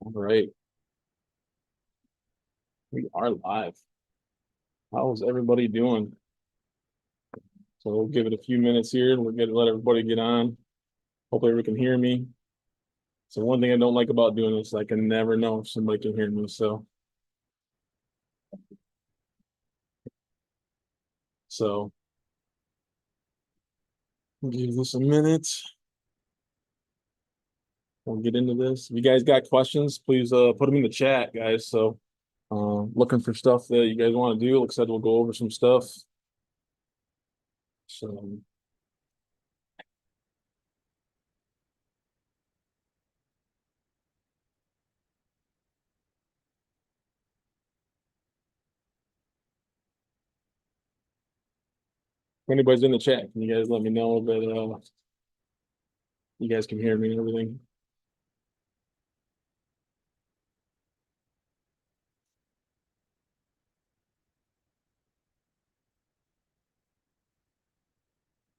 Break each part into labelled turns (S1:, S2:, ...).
S1: All right, we are live. How's everybody doing? So we'll give it a few minutes here and we'll let everybody get on. Hopefully everyone can hear me. So one thing I don't like about doing this, I can never know if somebody can hear me. So give this a minute. We'll get into this. If you guys got questions, please put them in the chat, guys. So looking for stuff that you guys want to do. Like I said, we'll go over some stuff. So if anybody's in the chat, can you guys let me know that you guys can hear me and everything?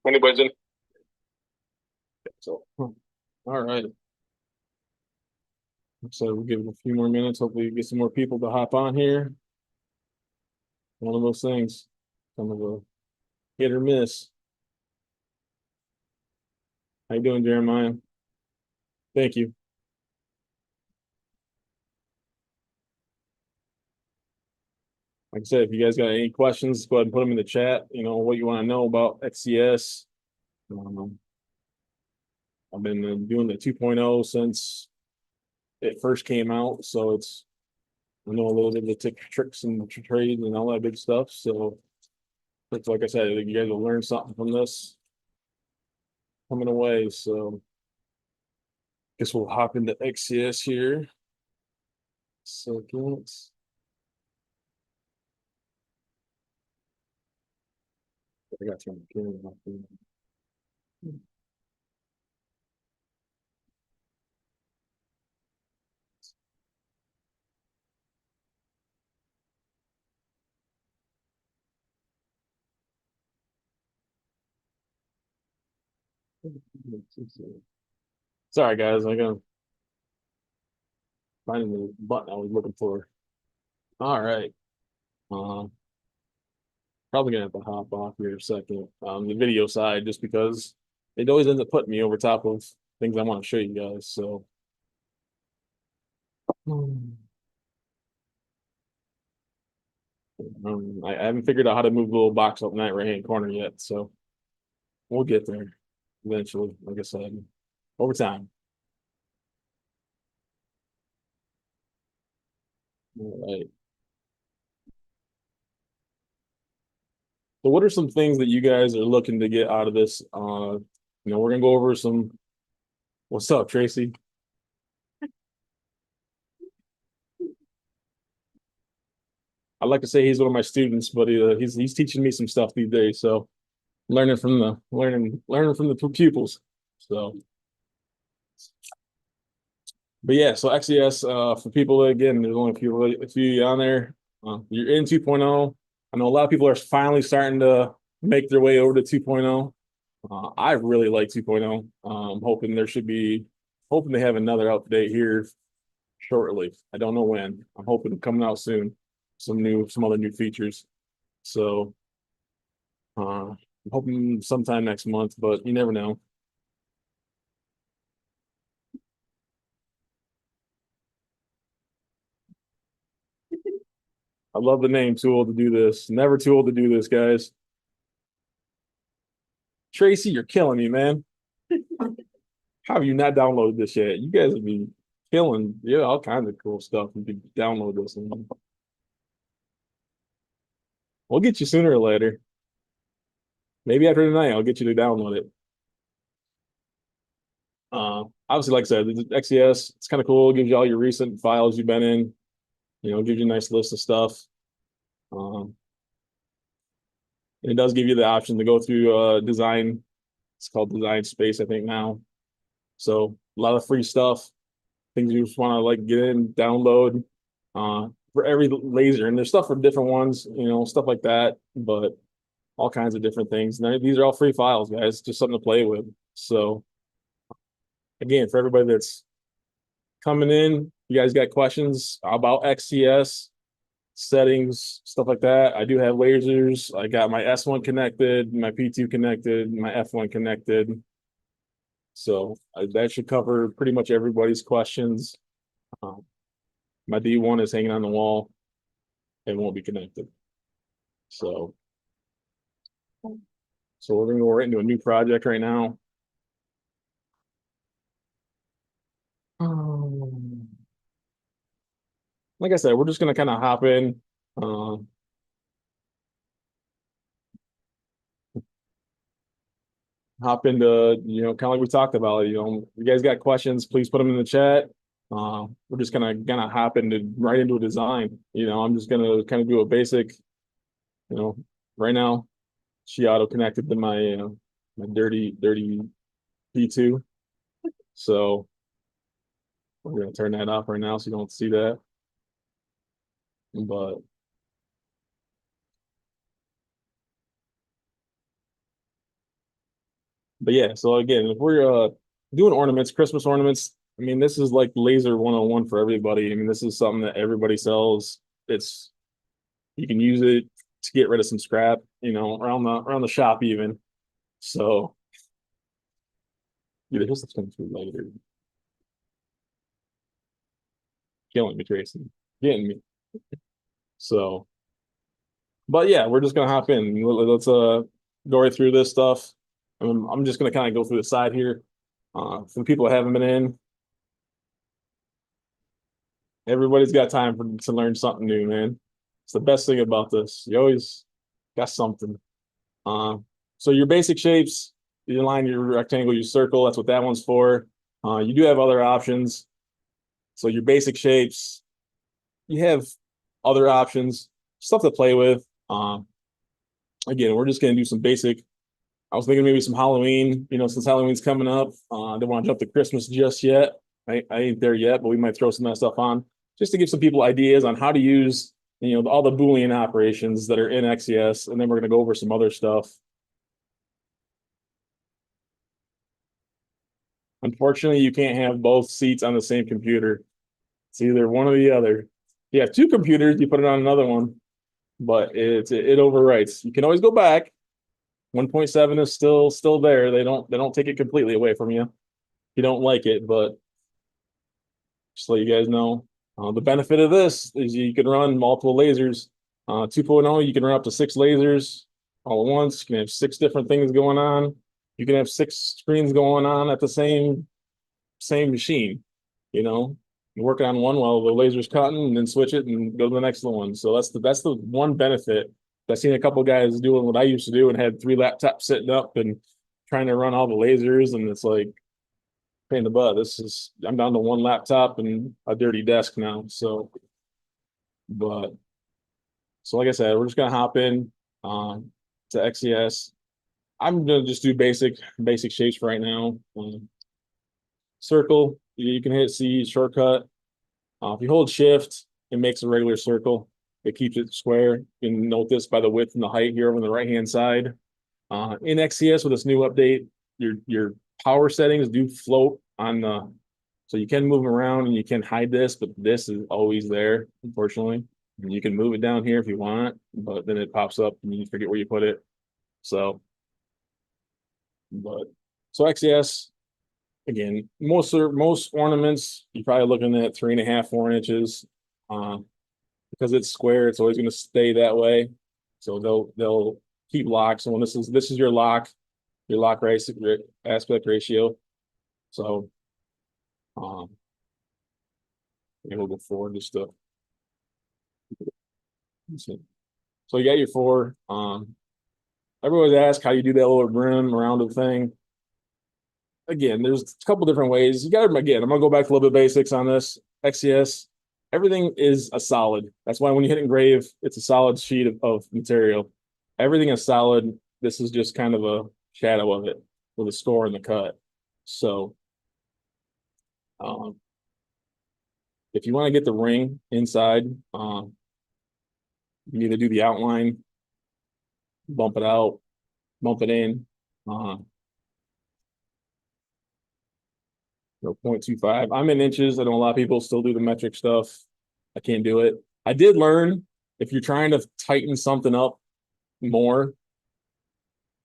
S1: Anybody's in? So, all right. So we'll give it a few more minutes. Hopefully, get some more people to hop on here. One of those things, kind of a hit or miss. How you doing, Jeremiah? Thank you. Like I said, if you guys got any questions, go ahead and put them in the chat. You know what you want to know about XCS. I've been doing the 2.0 since it first came out, so I know a little bit of the tricks and trades and all that big stuff. So, like I said, I think you guys will learn something from this coming away. So, guess we'll hop into XCS here. Seconds. I got to turn the camera off. Sorry, guys. I gotta find the button I was looking for. All right. Um, Probably gonna have to hop off here a second. The video side, just because it always ends up putting me over top of things I want to show you guys. So, I haven't figured out how to move the little box up in that right-hand corner yet. So we'll get there eventually. Like I said, over time. All right. So what are some things that you guys are looking to get out of this? We're gonna go over some. What's up, Tracy? I'd like to say he's one of my students, but he's teaching me some stuff these days. So learning from the pupils. So, but yeah, so XCS for people again, there's only a few on there. You're in 2.0. I know a lot of people are finally starting to make their way over to 2.0. I really like 2.0. Hoping they have another update here shortly. I don't know when. I'm hoping coming out soon. Some other new features. So I'm hoping sometime next month, but you never know. I love the name Too Old to Do This. Never too old to do this, guys. Tracy, you're killing me, man. How have you not downloaded this yet? You guys would be killing, yeah, all kinds of cool stuff if you download this. And we'll get you sooner or later. Maybe after tonight, I'll get you to download it. Obviously, like I said, the XCS, it's kind of cool. It gives you all your recent files you've been in. Gives you a nice list of stuff. Um, and it does give you the option to go through design. It's called Design Space, I think now. So a lot of free stuff, things you just want to like get in, download for every laser. And there's stuff for different ones, stuff like that, but all kinds of different things. And these are all free files, guys, just something to play with. So again, for everybody that's coming in, you guys got questions about XCS settings, stuff like that, I do have lasers. I got my S1 connected, my P2 connected, my F1 connected. So that should cover pretty much everybody's questions. Um, my D1 is hanging on the wall and won't be connected. So we're gonna go right into a new project right now. Like I said, we're just gonna kind of hop in. Hop into, kind of like we talked about. You guys got questions, please put them in the chat. We're just gonna hop into right into a design. I'm just gonna kind of do a basic, right now, she auto connected to my dirty P2. So we're gonna turn that off right now so you don't see that. But yeah, so again, if we're doing ornaments, Christmas ornaments, I mean, this is like laser 101 for everybody. I mean, this is something that everybody sells. It's You can use it to get rid of some scrap, around the shop even. So either this is coming through later. Killing me, Tracy. Getting me. So, but yeah, we're just gonna hop in. Let's go right through this stuff. I'm just gonna kind of go through the side here. For the people that haven't been in, everybody's got time to learn something new, man. It's the best thing about this. You always got something. So your basic shapes, your line, your rectangle, your circle, that's what that one's for. You do have other options. So your basic shapes, you have other options, stuff to play with. Again, we're just gonna do some basic. I was thinking maybe some Halloween, since Halloween's coming up. I don't want to jump to Christmas just yet. I ain't there yet, but we might throw some of that stuff on just to give some people ideas on how to use, all the Boolean operations that are in XCS, and then we're gonna go over some other stuff. Unfortunately, you can't have both seats on the same computer. It's either one or the other. You have two computers, you put it on another one, but it overwrites. You can always go back. 1.7 is still there. They don't take it completely away from you. You don't like it, but just to let you guys know. The benefit of this is you can run multiple lasers. 2.0, you can run up to 6 lasers all at once. You can have 6 different things going on. You can have 6 screens going on at the same machine. You're working on one while the laser's cutting, and then switch it and go to the next one. So that's the one benefit. I've seen a couple guys doing what I used to do and had 3 laptops sitting up and trying to run all the lasers, and it's like pain in the butt. I'm down to 1 laptop and a dirty desk now. But like I said, we're just gonna hop in to XCS. I'm gonna just do basic shapes for right now. Circle, you can hit C shortcut. If you hold shift, it makes a regular circle. It keeps it square. You can note this by the width and the height here on the right hand side. In XCS with this new update, your power settings do float on the, so you can move them around and you can hide this, but this is always there, unfortunately. And you can move it down here if you want, but then it pops up and you forget where you put it. So, but so XCS, again, most ornaments, you're probably looking at 3.5, 4 inches. Because it's square, it's always going to stay that way. So they'll keep locked. So when this is your lock aspect ratio. So we'll go forward just to see. So you got your 4. Everybody's asked how you do that little brim around the thing. Again, there's a couple different ways. I'm gonna go back to a little bit basics on this. XCS, everything is a solid. That's why when you hit engrave, it's a solid sheet of material. Everything is solid. This is just kind of a shadow of it with a score and the cut. So if you want to get the ring inside, you need to do the outline, bump it out, bump it in. 0.25. I'm in inches. I know a lot of people still do the metric stuff. I can't do it. I did learn if you're trying to tighten something up more,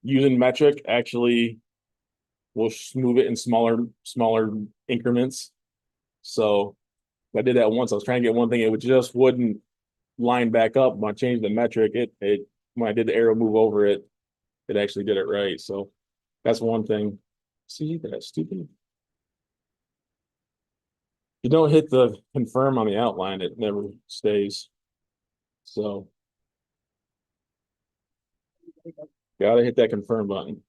S1: using metric actually will move it in smaller increments. So I did that once. I was trying to get one thing, it just wouldn't line back up. When I changed the metric, it when I did the arrow move over it, it actually did it right. So that's one thing. See, that's stupid. You don't hit the confirm on the outline, it never stays. So gotta hit that confirm button.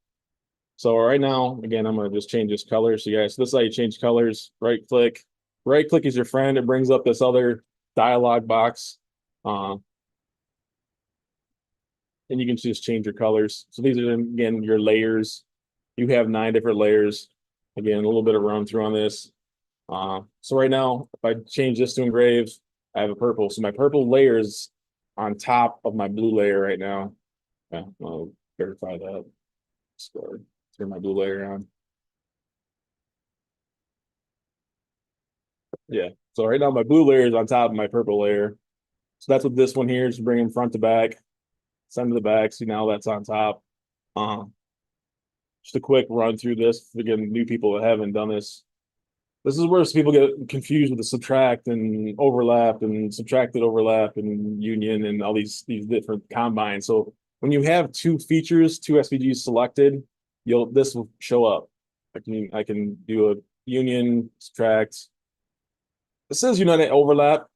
S1: So right now, again, I'm gonna just change this color. So guys, so this is how you change colors. Right click. Right click is your friend. It brings up this other dialog box. And you can just change your colors. So these are, again, your layers. You have 9 different layers. Again, a little bit of run through on this. So right now, if I change this to engrave, I have a purple. So my purple layer is on top of my blue layer right now. Yeah, I'll verify that. Score. Turn my blue layer on. Yeah. So right now my blue layer is on top of my purple layer. So that's what this one here is, bringing front to back, send to the back. See, now that's on top. Just a quick run through this. Again, new people that haven't done this. This is where people get confused with the subtract and overlap and subtracted overlap and union and all these different combines. So when you have two features, two SVGs selected, this will show up. I can do a union, subtract. It says united overlap.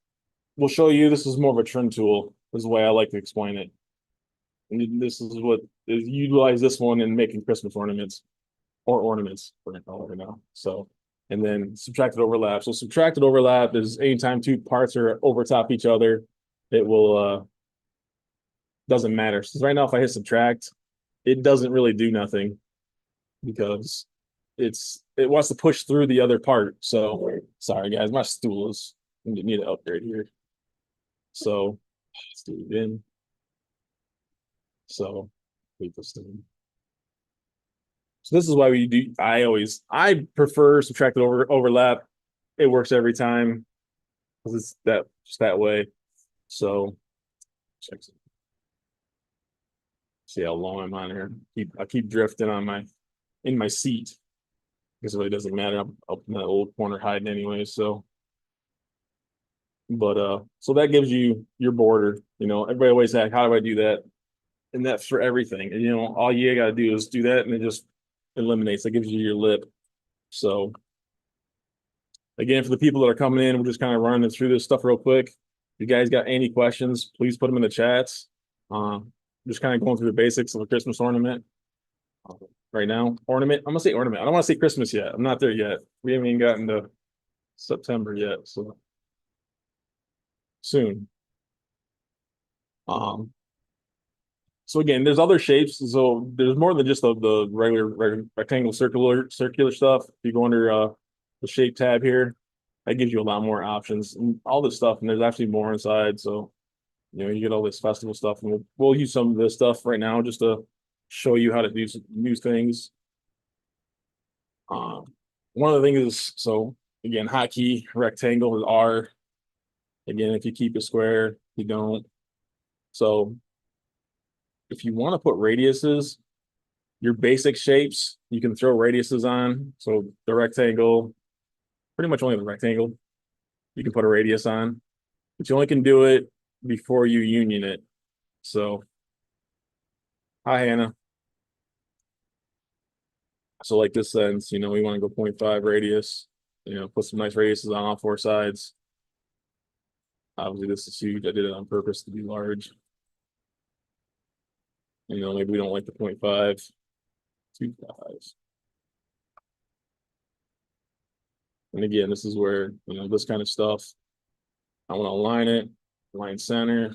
S1: We'll show you this is more of a trim tool. This is the way I like to explain it. And this is what is utilize this one in making Christmas ornaments or ornaments, we're gonna call it right now. So, and then subtracted overlap. So subtracted overlap is anytime two parts are over top each other, it will doesn't matter. So right now, if I hit subtract, it doesn't really do nothing because it wants to push through the other part. So sorry guys, my stool is need to upgrade here. So let's do it in. So leave this thing. So this is why we do. I prefer subtracted overlap. It works every time because it's just that way. So check. See how long I'm on here. I keep drifting on in my seat because it really doesn't matter. I'm up in that old corner hiding anyway. So, but so that gives you your border. Everybody always asks, how do I do that? And that's for everything. And all you got to do is do that, and it just eliminates. It gives you your lip. So again, for the people that are coming in, we're just kind of running through this stuff real quick. If you guys got any questions, please put them in the chats. Just kind of going through the basics of a Christmas ornament. Right now, ornament. I'm gonna say ornament. I don't want to say Christmas yet. I'm not there yet. We haven't even gotten to September yet, so soon. So again, there's other shapes. So there's more than just the regular rectangle, circular stuff. If you go under the shape tab here, that gives you a lot more options and all this stuff. And there's actually more inside. So you get all this festival stuff, and we'll use some of this stuff right now just to show you how to do some new things. One of the things is, so again, hotkey rectangle is R. Again, if you keep it square, you don't. So if you want to put radiuses, your basic shapes, you can throw radiuses on. So the rectangle, pretty much only the rectangle, you can put a radius on, but you only can do it before you union it. So, hi, Hannah. So like this sense, we want to go 0.5 radius, put some nice radiuses on all 4 sides. Obviously, this is huge. I did it on purpose to be large. Maybe we don't like the 0.5, 2.5. And again, this is where, this kind of stuff, I want to align it, align center.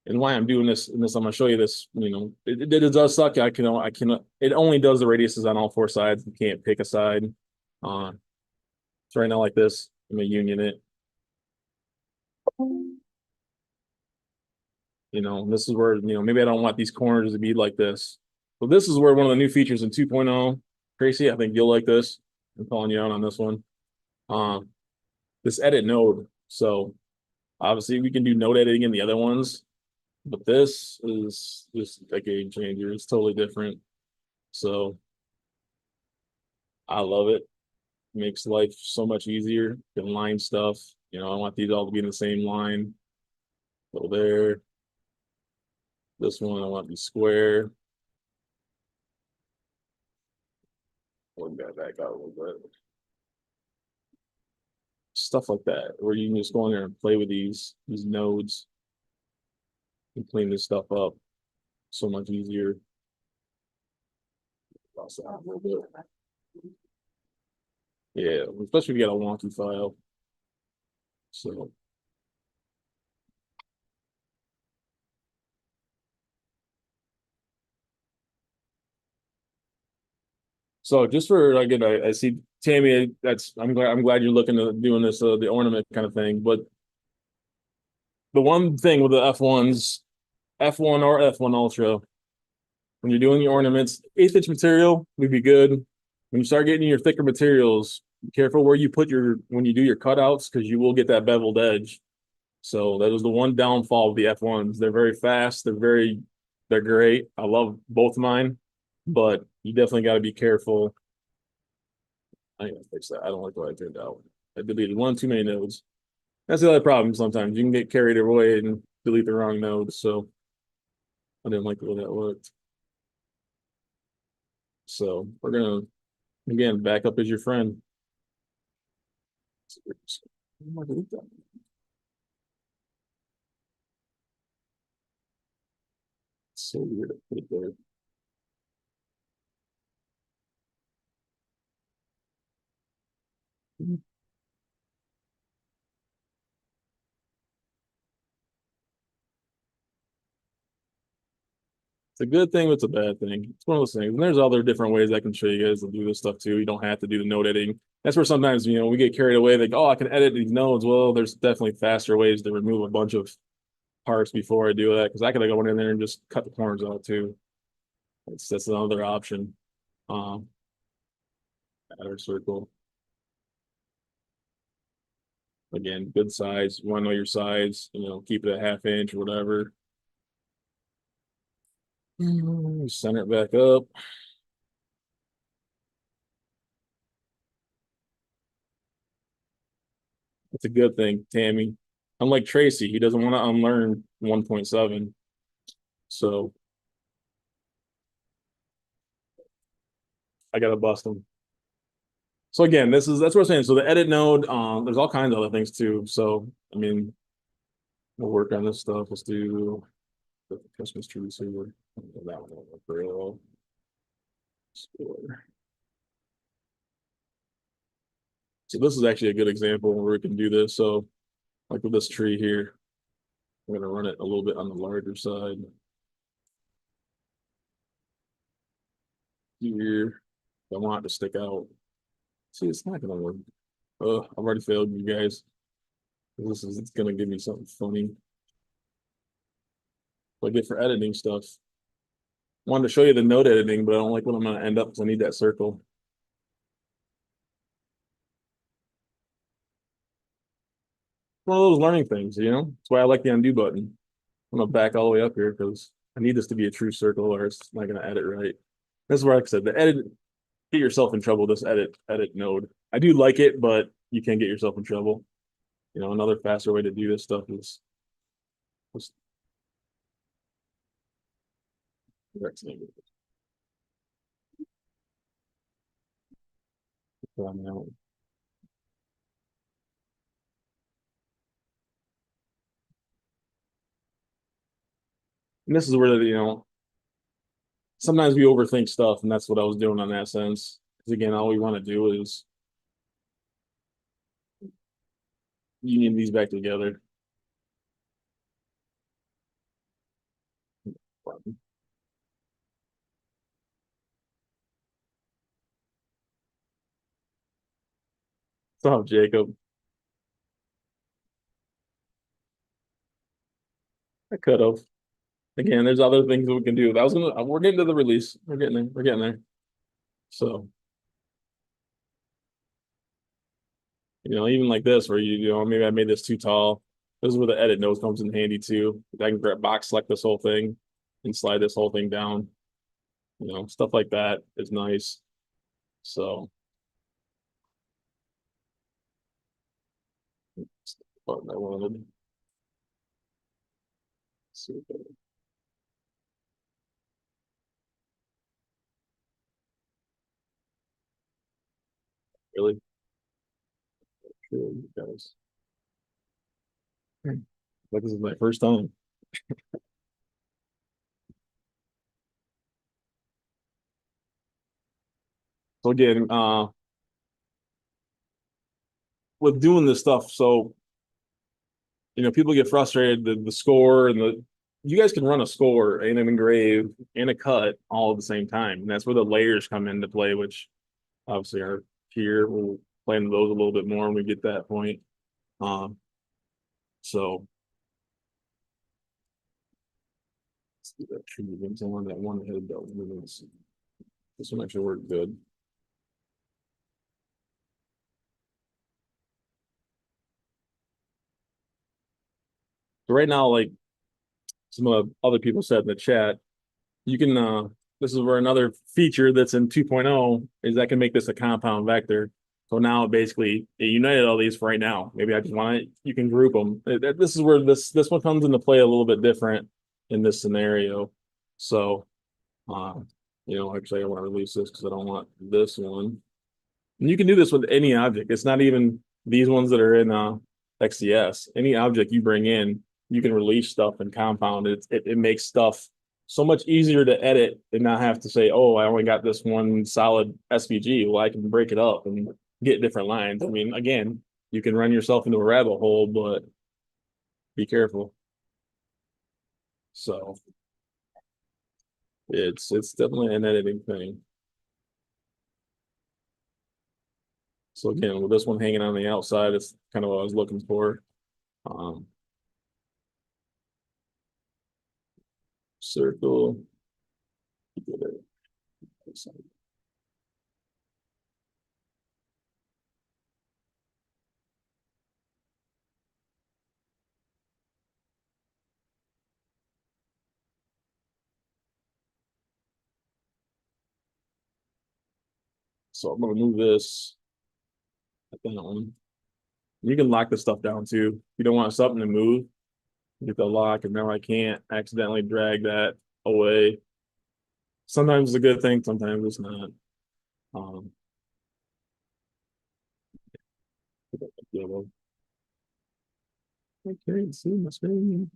S1: And why I'm doing this, I'm going to show you this, it does suck. It only does the radiuses on all 4 sides. You can't pick a side. So right now like this, I'm going to union it. This is where, maybe I don't want these corners to be like this. So this is where one of the new features in 2.0, Tracy, I think you'll like this. I'm calling you out on this one. Um, this edit node. So obviously we can do node editing in the other ones, but this is just a game changer. It's totally different. So I love it. Makes life so much easier. You can line stuff. You know, I want these all to be in the same line. Go there. This one I want to be square. Work that back out a little bit. Stuff like that, where you can just go in there and play with these nodes and clean this stuff up so much easier. A little bit. Yeah, especially if you got a wonky file. So just for again, I see Tammy. That's I'm glad you're looking to doing this the ornament kind of thing. But the one thing with the F1s, F1 or F1 Ultra, when you're doing your ornaments, 1/8 inch material would be good. When you start getting your thicker materials, be careful where you put your when you do your cutouts because you will get that beveled edge. So that was the one downfall of the F1s. They're very fast. They're great. I love both mine, but you definitely got to be careful. I gotta fix that. I don't like the way I turned out. I deleted one too many nodes. That's the other problem. Sometimes you can get carried away and delete the wrong nodes. So I didn't like the way that looked. So we're gonna again back up as your friend. So weird to put it there. It's a good thing, but it's a bad thing. It's one of those things. And there's other different ways I can show you guys to do this stuff too. You don't have to do the node editing. That's where sometimes, we get carried away. Like, oh, I can edit these nodes. Well, there's definitely faster ways to remove a bunch of parts before I do that. Because I could go in there and just cut the corners out too. That's another option. Um, outer circle. Again, good size. You want to know your size, keep it a 1/2 inch or whatever. Center it back up. It's a good thing, Tammy. Unlike Tracy, he doesn't want to unlearn 1.7. So I gotta bust him. So again, that's what I'm saying. So the edit node, there's all kinds of other things too. So I mean, we'll work on this stuff. Let's do the Christmas tree receiver. That one won't work very well. Score. So this is actually a good example where we can do this. So like with this tree here, I'm gonna run it a little bit on the larger side. Here, I want it to stick out. See, it's not gonna work. I've already failed you guys. It's gonna give me something funny. Like it for editing stuff. Wanted to show you the node editing, but I don't like what I'm gonna end up because I need that circle. One of those learning things. That's why I like the undo button. I'm gonna back all the way up here because I need this to be a true circle or it's not gonna edit right. This is where, like I said, the edit, get yourself in trouble, this edit node. I do like it, but you can get yourself in trouble. Another faster way to do this stuff is just and this is where sometimes we overthink stuff, and that's what I was doing on that sense. Because again, all we want to do is union these back together. So Jacob, I could have. Again, there's other things that we can do. We're getting to the release. We're getting there. We're getting there. So Even like this, where maybe I made this too tall. This is where the edit node comes in handy too. I can grab box select this whole thing and slide this whole thing down. Stuff like that is nice. So, button I wanted. Really, guys. Like this is my first time. So again, with doing this stuff, so people get frustrated the score and you guys can run a score and an engrave and a cut all at the same time. And that's where the layers come into play, which obviously are here. We'll play into those a little bit more when we get that point. Um, so let's do that tree again. I want that one head though. This one actually worked good. So right now, like some of the other people said in the chat, you can this is where another feature that's in 2.0 is that can make this a compound vector. So now basically it united all these for right now. Maybe I just want to, you can group them. This is where this one comes into play a little bit different in this scenario. So uh, actually I want to release this because I don't want this one. And you can do this with any object. It's not even these ones that are in XCS. Any object you bring in, you can release stuff and compound it. It makes stuff so much easier to edit and not have to say, oh, I only got this one solid SVG. Well, I can break it up and get different lines. I mean, again, you can run yourself into a rabbit hole, but be careful. So it's definitely an editing thing. So again, with this one hanging on the outside, it's kind of what I was looking for. Um, Circle. So I'm gonna move this down. You can lock this stuff down too. You don't want something to move. Get the lock, and now I can't accidentally drag that away. Sometimes it's a good thing, sometimes it's not. Um, yellow. Okay, see my screen.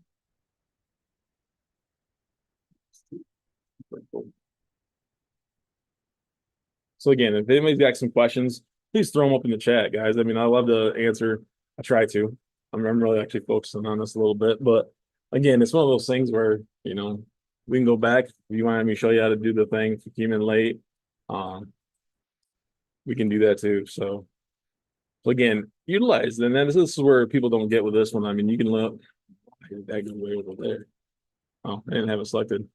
S1: So again, if anybody's got some questions, please throw them up in the chat, guys. I mean, I love to answer. I try to. I'm really actually focusing on this a little bit, but again, it's one of those things where we can go back. If you want me to show you how to do the thing, if you came in late, um, we can do that too. So again, utilize. And then this is where people don't get with this one. I mean, you can look. That goes way over there. Oh, I didn't have it selected.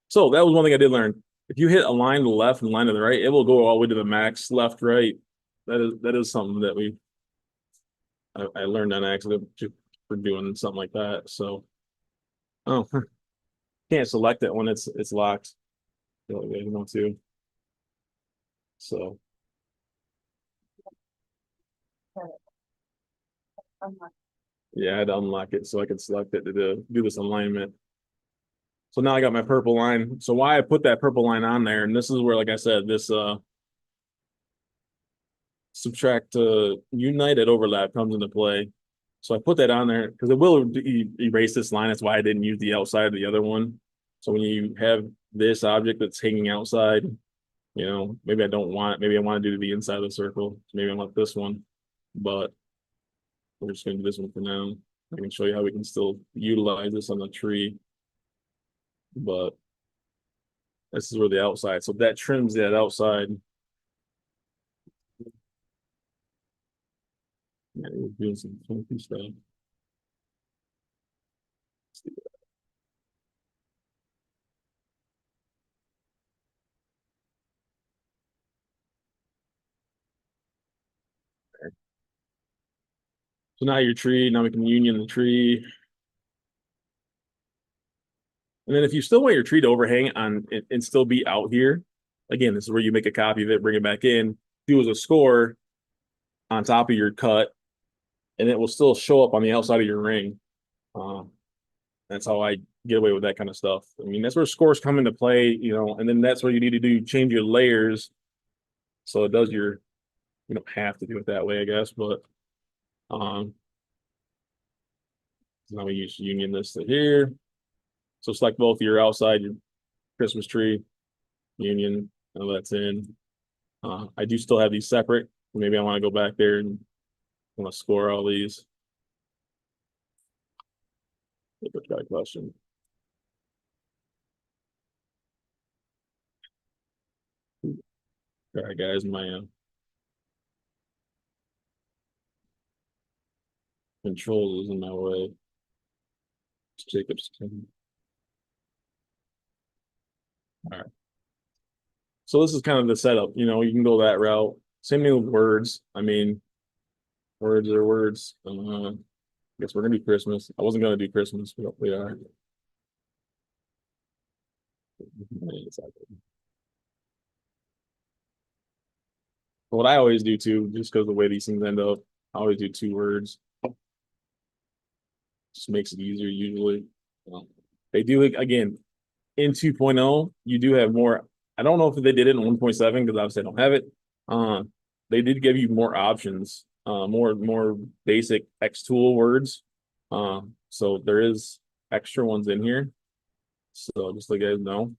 S1: So that was one thing I did learn. If you hit a line to the left and a line to the right, it will go all the way to the max left, right. That is something that I learned on accident for doing something like that. So oh, can't select it when it's locked. You want to. So yeah, I had to unlock it so I could select it to do this alignment. So now I got my purple line. So why I put that purple line on there, and this is where, like I said, this subtract united overlap comes into play. So I put that on there because it will erase this line. That's why I didn't use the outside of the other one. So when you have this object that's hanging outside, maybe I don't want it. Maybe I want to do the inside of the circle. Maybe I want this one, but we're just going to do this one for now. I can show you how we can still utilize this on the tree, but this is where the outside. So that trims that outside. Yeah, we're doing some funky stuff. So now your tree, now we can union the tree. And then if you still want your tree to overhang on and still be out here, again, this is where you make a copy of it, bring it back in, do as a score on top of your cut, and it will still show up on the outside of your ring. Um, that's how I get away with that kind of stuff. I mean, that's where scores come into play, and then that's where you need to do change your layers. So it does you don't have to do it that way, I guess, but um, now we use union this to here. So select both your outside, your Christmas tree, union, and that's in. I do still have these separate. Maybe I want to go back there and want to score all these. Got a question. All right, guys, my control is in my way. It's Jacob's. All right. So this is kind of the setup. You can go that route. Same thing with words. I mean, words are words. I guess we're gonna do Christmas. I wasn't gonna do Christmas, but we are. But what I always do too, just because of the way these things end up, I always do 2 words. Just makes it easier usually. They do again in 2.0, you do have more. I don't know if they did it in 1.7 because obviously I don't have it. They did give you more options, more basic X tool words. So there is extra ones in here. So just let you guys know.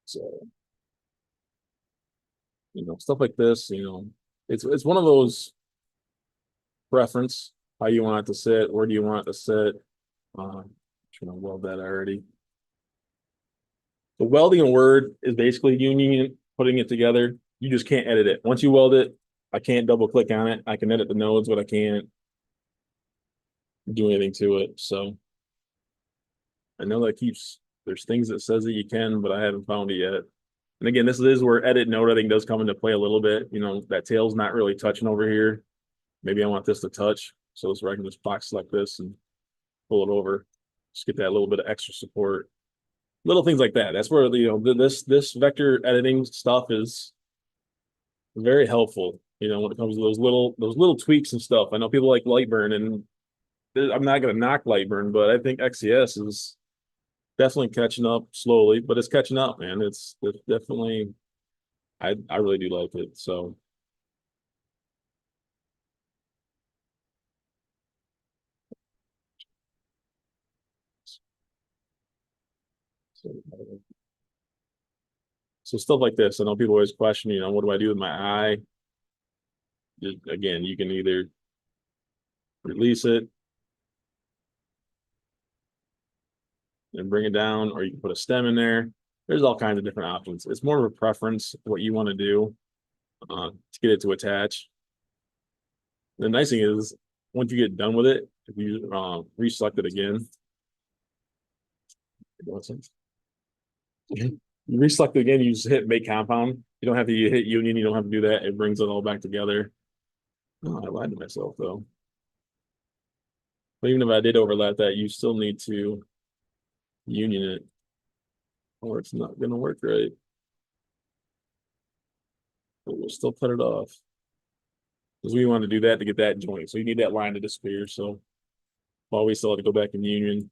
S1: So stuff like this. It's one of those preference how you want it to sit, where do you want it to sit. Trying to weld that already. The welding a word is basically union putting it together. You just can't edit it. Once you weld it, I can't double click on it. I can edit the nodes, but I can't do anything to it. So I know there's things that says that you can, but I haven't found it yet. And again, this is where edit node editing does come into play a little bit. That tail's not really touching over here. Maybe I want this to touch. So it's where I can just box select this and pull it over. Just get that little bit of extra support. Little things like that. That's where this vector editing stuff is very helpful. When it comes to those little tweaks and stuff. I know people like Lightburn, and I'm not going to knock Lightburn, but I think XCS is definitely catching up slowly, but it's catching up, man. It's definitely. I really do like it. So. So stuff like this. I know people always question, what do I do with my eye? Again, you can either release it and bring it down, or you can put a stem in there. There's all kinds of different options. It's more of a preference what you want to do to get it to attach. The nice thing is, once you get done with it, if you reselect it again, you reselect it again, you just hit make compound. You don't have to hit union. You don't have to do that. It brings it all back together. Oh, I lied to myself though. But even if I did overlap that, you still need to union it, or it's not going to work right. But we'll still cut it off because we want to do that to get that joint. So you need that line to disappear. So while we still have to go back in union.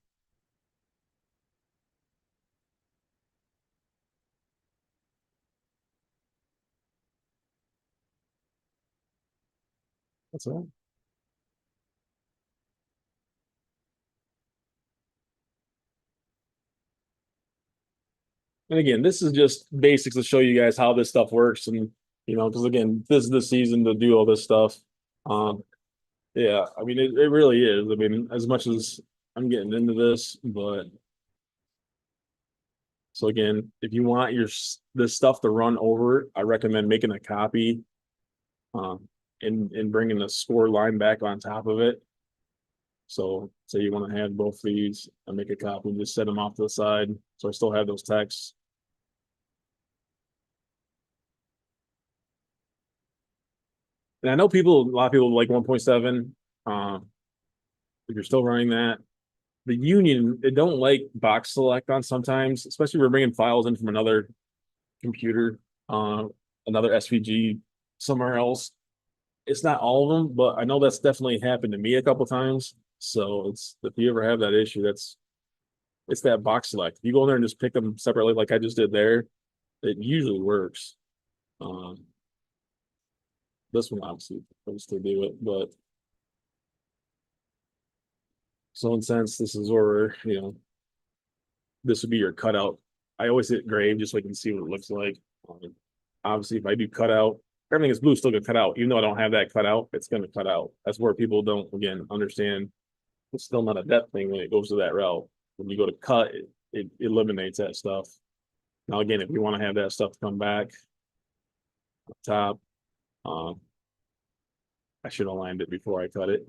S1: That's all. And again, this is just basics to show you guys how this stuff works. And, because again, this is the season to do all this stuff. Yeah, I mean, it really is. I mean, as much as I'm getting into this, but so again, if you want this stuff to run over, I recommend making a copy, and bringing the score line back on top of it. So say you want to have both these and make a copy, just set them off to the side. So I still have those texts. And I know a lot of people like 1.7. If you're still running that, the union, it don't like box select on sometimes, especially if we're bringing files in from another computer, uh, another SVG somewhere else. It's not all of them, but I know that's definitely happened to me a couple times. So it's if you ever have that issue, it's that box select. If you go in there and just pick them separately, like I just did there, it usually works. Um, this one obviously supposed to do it, but so in sense, this is where this would be your cutout. I always hit grave just so I can see what it looks like. Um, Obviously, if I do cutout, everything is blue, still gonna cut out. Even though I don't have that cut out, it's gonna cut out. That's where people don't again understand. It's still not a depth thing when it goes to that route. When you go to cut, it eliminates that stuff. Now, again, if you want to have that stuff come back up top, um, I should have lined it before I cut it.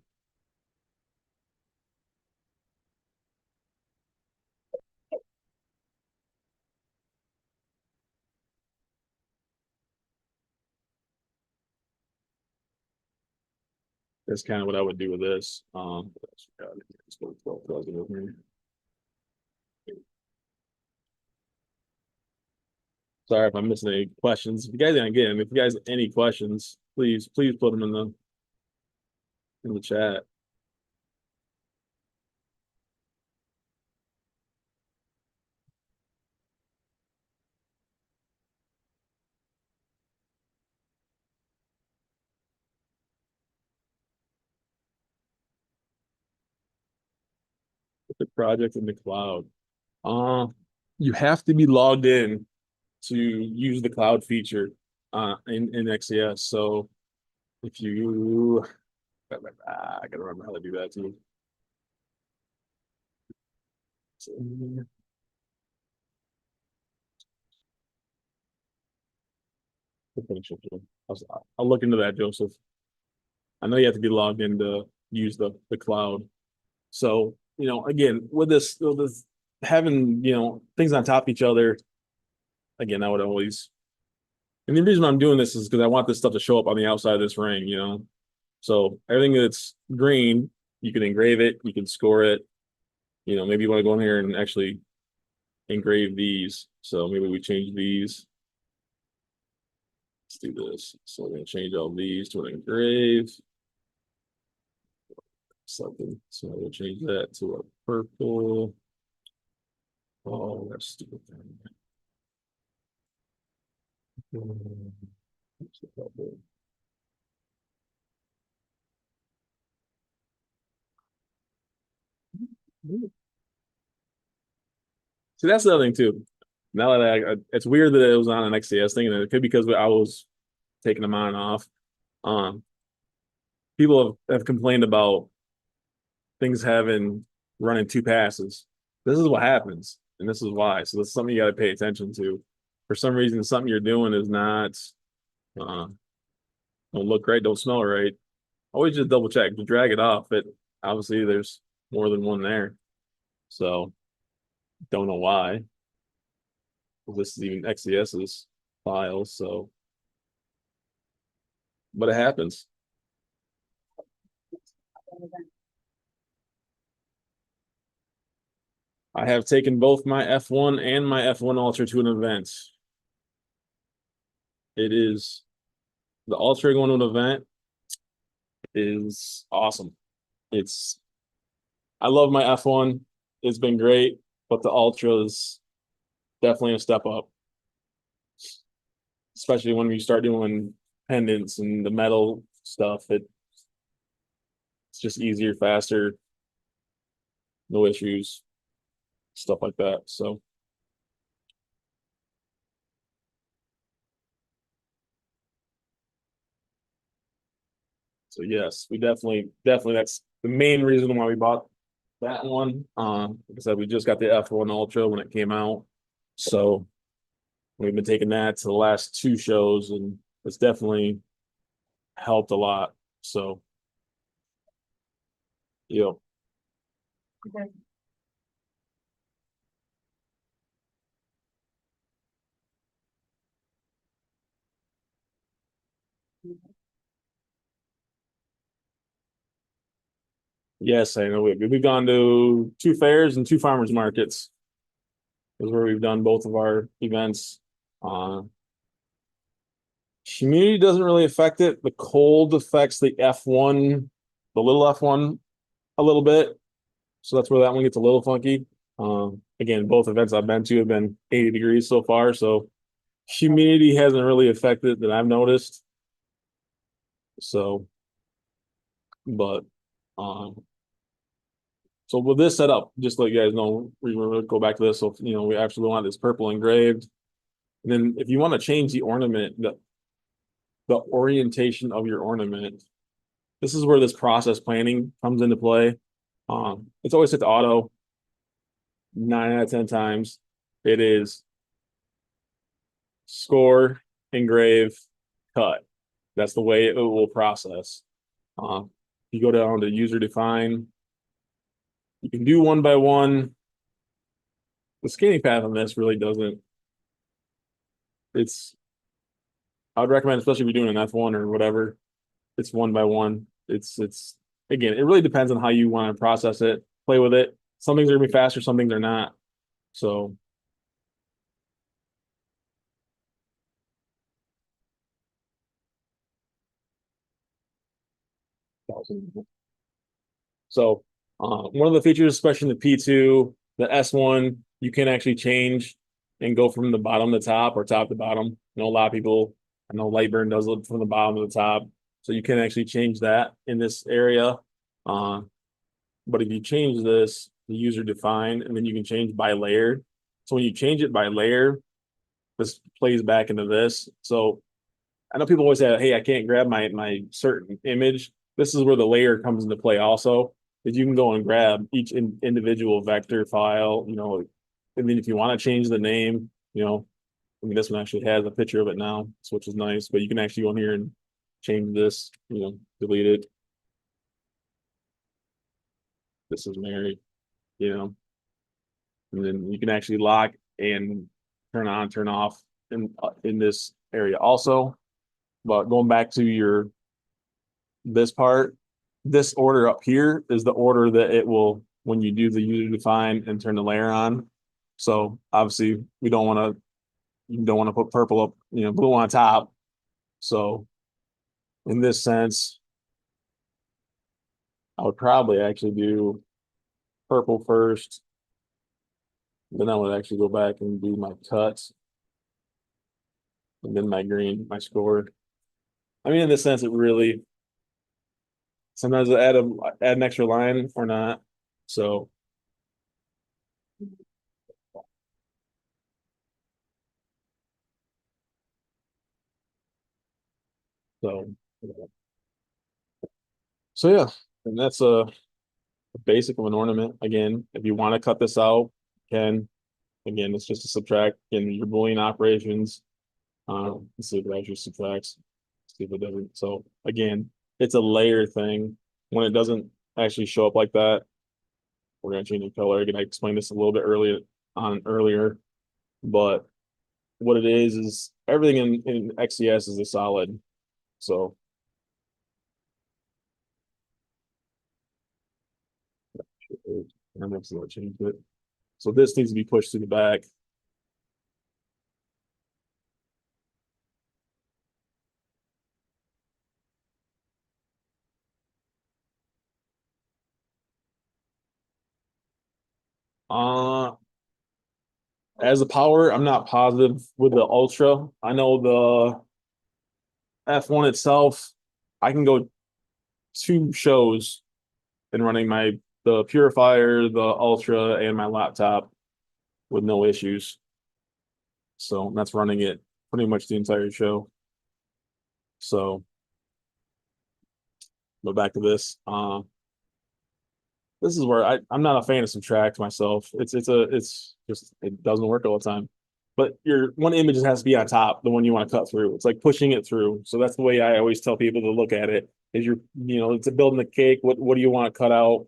S1: That's kind of what I would do with this. Sorry if I'm missing any questions. If you guys again, if you guys have any questions, please put them in the chat. The project in the cloud. Uh, you have to be logged in to use the cloud feature in XCS. So if you, I gotta remember how to do that too. So, I'll look into that, Joseph. I know you have to be logged in to use the cloud. So again, with this having things on top of each other, again, I would always. And the reason I'm doing this is because I want this stuff to show up on the outside of this ring. So everything that's green, you can engrave it, you can score it. Maybe you want to go in here and actually engrave these. So maybe we change these. Let's do this. So we're going to change all these to an engrave. Something. So we'll change that to a purple. Oh, that's stupid thing. See, that's the other thing too. Now that it's weird that it was on an XCS thing, and it could be because I was taking them on and off. Um, People have complained about things having running two passes. This is what happens, and this is why. So that's something you got to pay attention to. For some reason, something you're doing is not don't look right, don't smell right. Always just double check. To drag it off, but obviously there's more than one there. So don't know why. This is even XCS's files, so but it happens. I have taken both my F1 and my F1 Ultra to an event. It is the Ultra going to an event is awesome. It's I love my F1. It's been great, but the Ultra is definitely a step up, especially when you start doing pendants and the metal stuff. It's just easier, faster, no issues, stuff like that. So yes, we definitely that's the main reason why we bought that one. Like I said, we just got the F1 Ultra when it came out. So we've been taking that to the last two shows and it's definitely helped a lot. So, you know, Yes, I know. We've gone to two fairs and two farmers markets. Is where we've done both of our events. Uh, Humidity doesn't really affect it. The cold affects the F1, the little F1 a little bit. So that's where that one gets a little funky. Again, both events I've been to have been 80 degrees so far. So humidity hasn't really affected it that I've noticed. So, but, um, so with this setup, just to let you guys know, we're going to go back to this. So, we actually want this purple engraved. And then if you want to change the ornament, the orientation of your ornament, this is where this process planning comes into play. It's always set to auto. 9 out of 10 times, it is score, engrave, cut. That's the way it will process. You go down to user define. You can do one by one. The scanning path on this really doesn't. It's. I would recommend, especially if you're doing an F1 or whatever. It's one by one. It's again. It really depends on how you want to process it, play with it. Some things are gonna be faster, some things are not. So So one of the features, especially in the P2, the S1, you can actually change and go from the bottom to top or top to bottom. A lot of people, I know Lightburn does it from the bottom to the top. So you can actually change that in this area. Uh, but if you change this, the user define, and then you can change by layer. So when you change it by layer, this plays back into this. So I know people always say, "Hey, I can't grab my certain image." This is where the layer comes into play. Also, is you can go and grab each individual vector file. And then if you want to change the name, I mean, this one actually has a picture of it now, which is nice. But you can actually go in here and change this. Delete it. This is Mary. You know, and then you can actually lock and turn on, turn off in this area also. But going back to this part, this order up here is the order that it will when you do the user define and turn the layer on. So obviously we don't want to you don't want to put purple up, blue on top. So in this sense, I would probably actually do purple first. Then I would actually go back and do my cuts and then my green, my score. I mean, in this sense, it really sometimes I add an extra line or not. So so yeah, and that's a basic of an ornament. Again, if you want to cut this out, you can. Again, it's just to subtract in your Boolean operations. Let's see if it actually subtracts. See if it doesn't. So again, it's a layer thing. When it doesn't actually show up like that, we're gonna change the color. Again, I explained this a little bit earlier, but what it is everything in XCS is a solid. So I'm gonna change it. So this needs to be pushed to the back. Uh, as a power, I'm not positive with the Ultra. I know the F1 itself, I can go two shows in running the purifier, the Ultra, and my laptop with no issues. So that's running it pretty much the entire show. So, but back to this. This is where I'm not a fan of subtract myself. It's just it doesn't work all the time. But your one image has to be on top, the one you want to cut through. It's like pushing it through. So that's the way I always tell people to look at it. Is it's a building the cake. What do you want to cut out?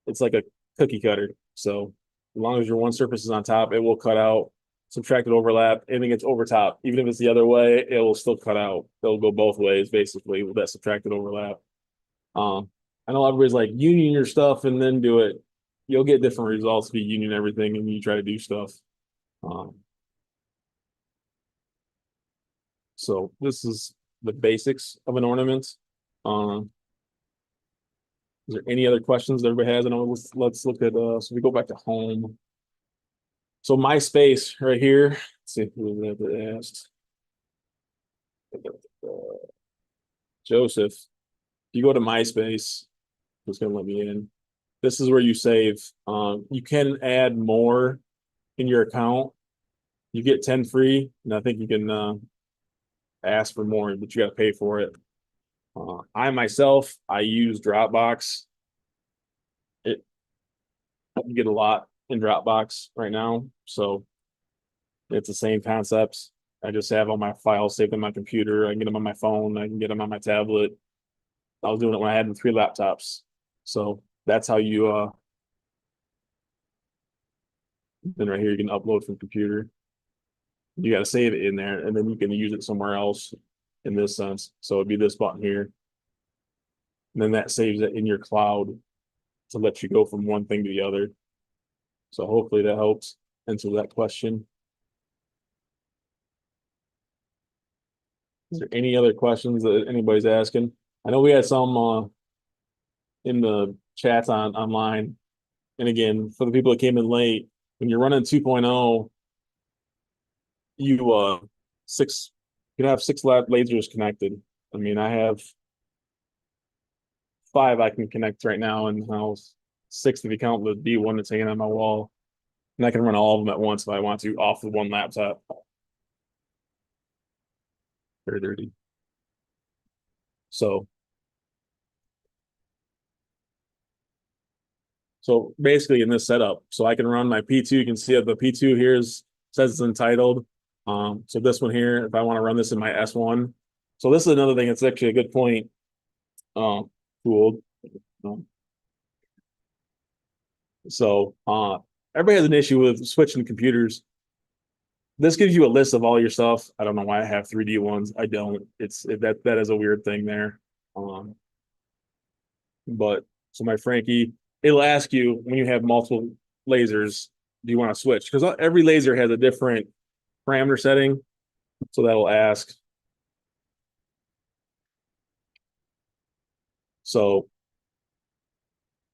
S1: it's like a cookie cutter. So as long as your one surface is on top, it will cut out subtracted overlap. Anything that's over top, even if it's the other way, it will still cut out. It'll go both ways basically with that subtracted overlap. I know everybody's like union your stuff and then do it. You'll get different results if you union everything and you try to do stuff. Um, so this is the basics of an ornament. Um, is there any other questions that everybody has? I know let's look at so we go back to home. So MySpace right here. Let's see who that asked. Joseph. If you go to MySpace, it's gonna let me in. This is where you save. You can add more in your account. You get 10 free, and I think you can ask for more, but you got to pay for it. I myself, I use Dropbox. It You get a lot in Dropbox right now, so it's the same concepts. I just have all my files saved on my computer. I can get them on my phone. I can get them on my tablet. I was doing it when I had 3 laptops, so that's how you. Then right here you can upload from computer. You got to save it in there, and then you can use it somewhere else in this sense. So it'd be this button here, and then that saves it in your cloud to let you go from one thing to the other. So hopefully that helps answer that question. Is there any other questions that anybody's asking? I know we had some in the chats online. And again, for the people that came in late, when you're running 2.0, you six you can have 6 lasers connected. I mean, I have 5 I can connect right now in the house. 6 if you count the D1 that's hanging on my wall. And I can run all of them at once if I want to off of one laptop. Very dirty. So basically in this setup, so I can run my P2. You can see that the P2 here says it's entitled. So this one here, if I want to run this in my S1. So this is another thing. It's actually a good point. Cooled. So everybody has an issue with switching computers. This gives you a list of all your stuff. I don't know why I have 3D ones. I don't. That is a weird thing there. But so my Frankie, it'll ask you when you have multiple lasers, do you want to switch? Because every laser has a different parameter setting. So that'll ask. So,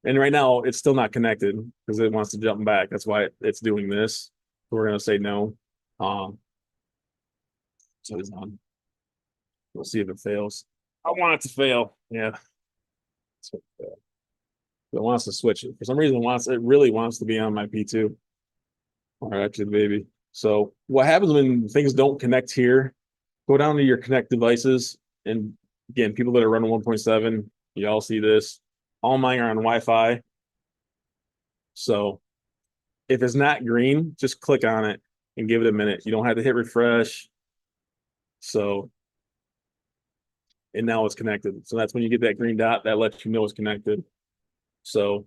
S1: and right now it's still not connected because it wants to jump back. That's why it's doing this. So we're going to say no. So it's on. We'll see if it fails. I want it to fail. Yeah. It wants to switch it. For some reason, it really wants to be on my P2. Or actually, baby. So what happens when things don't connect here? Go down to your connect devices. And again, people that are running 1.7, you all see this. All mine are on Wi-Fi. So if it's not green, just click on it and give it a minute. You don't have to hit refresh. So, and now it's connected. So that's when you get that green dot that lets you know it's connected. So,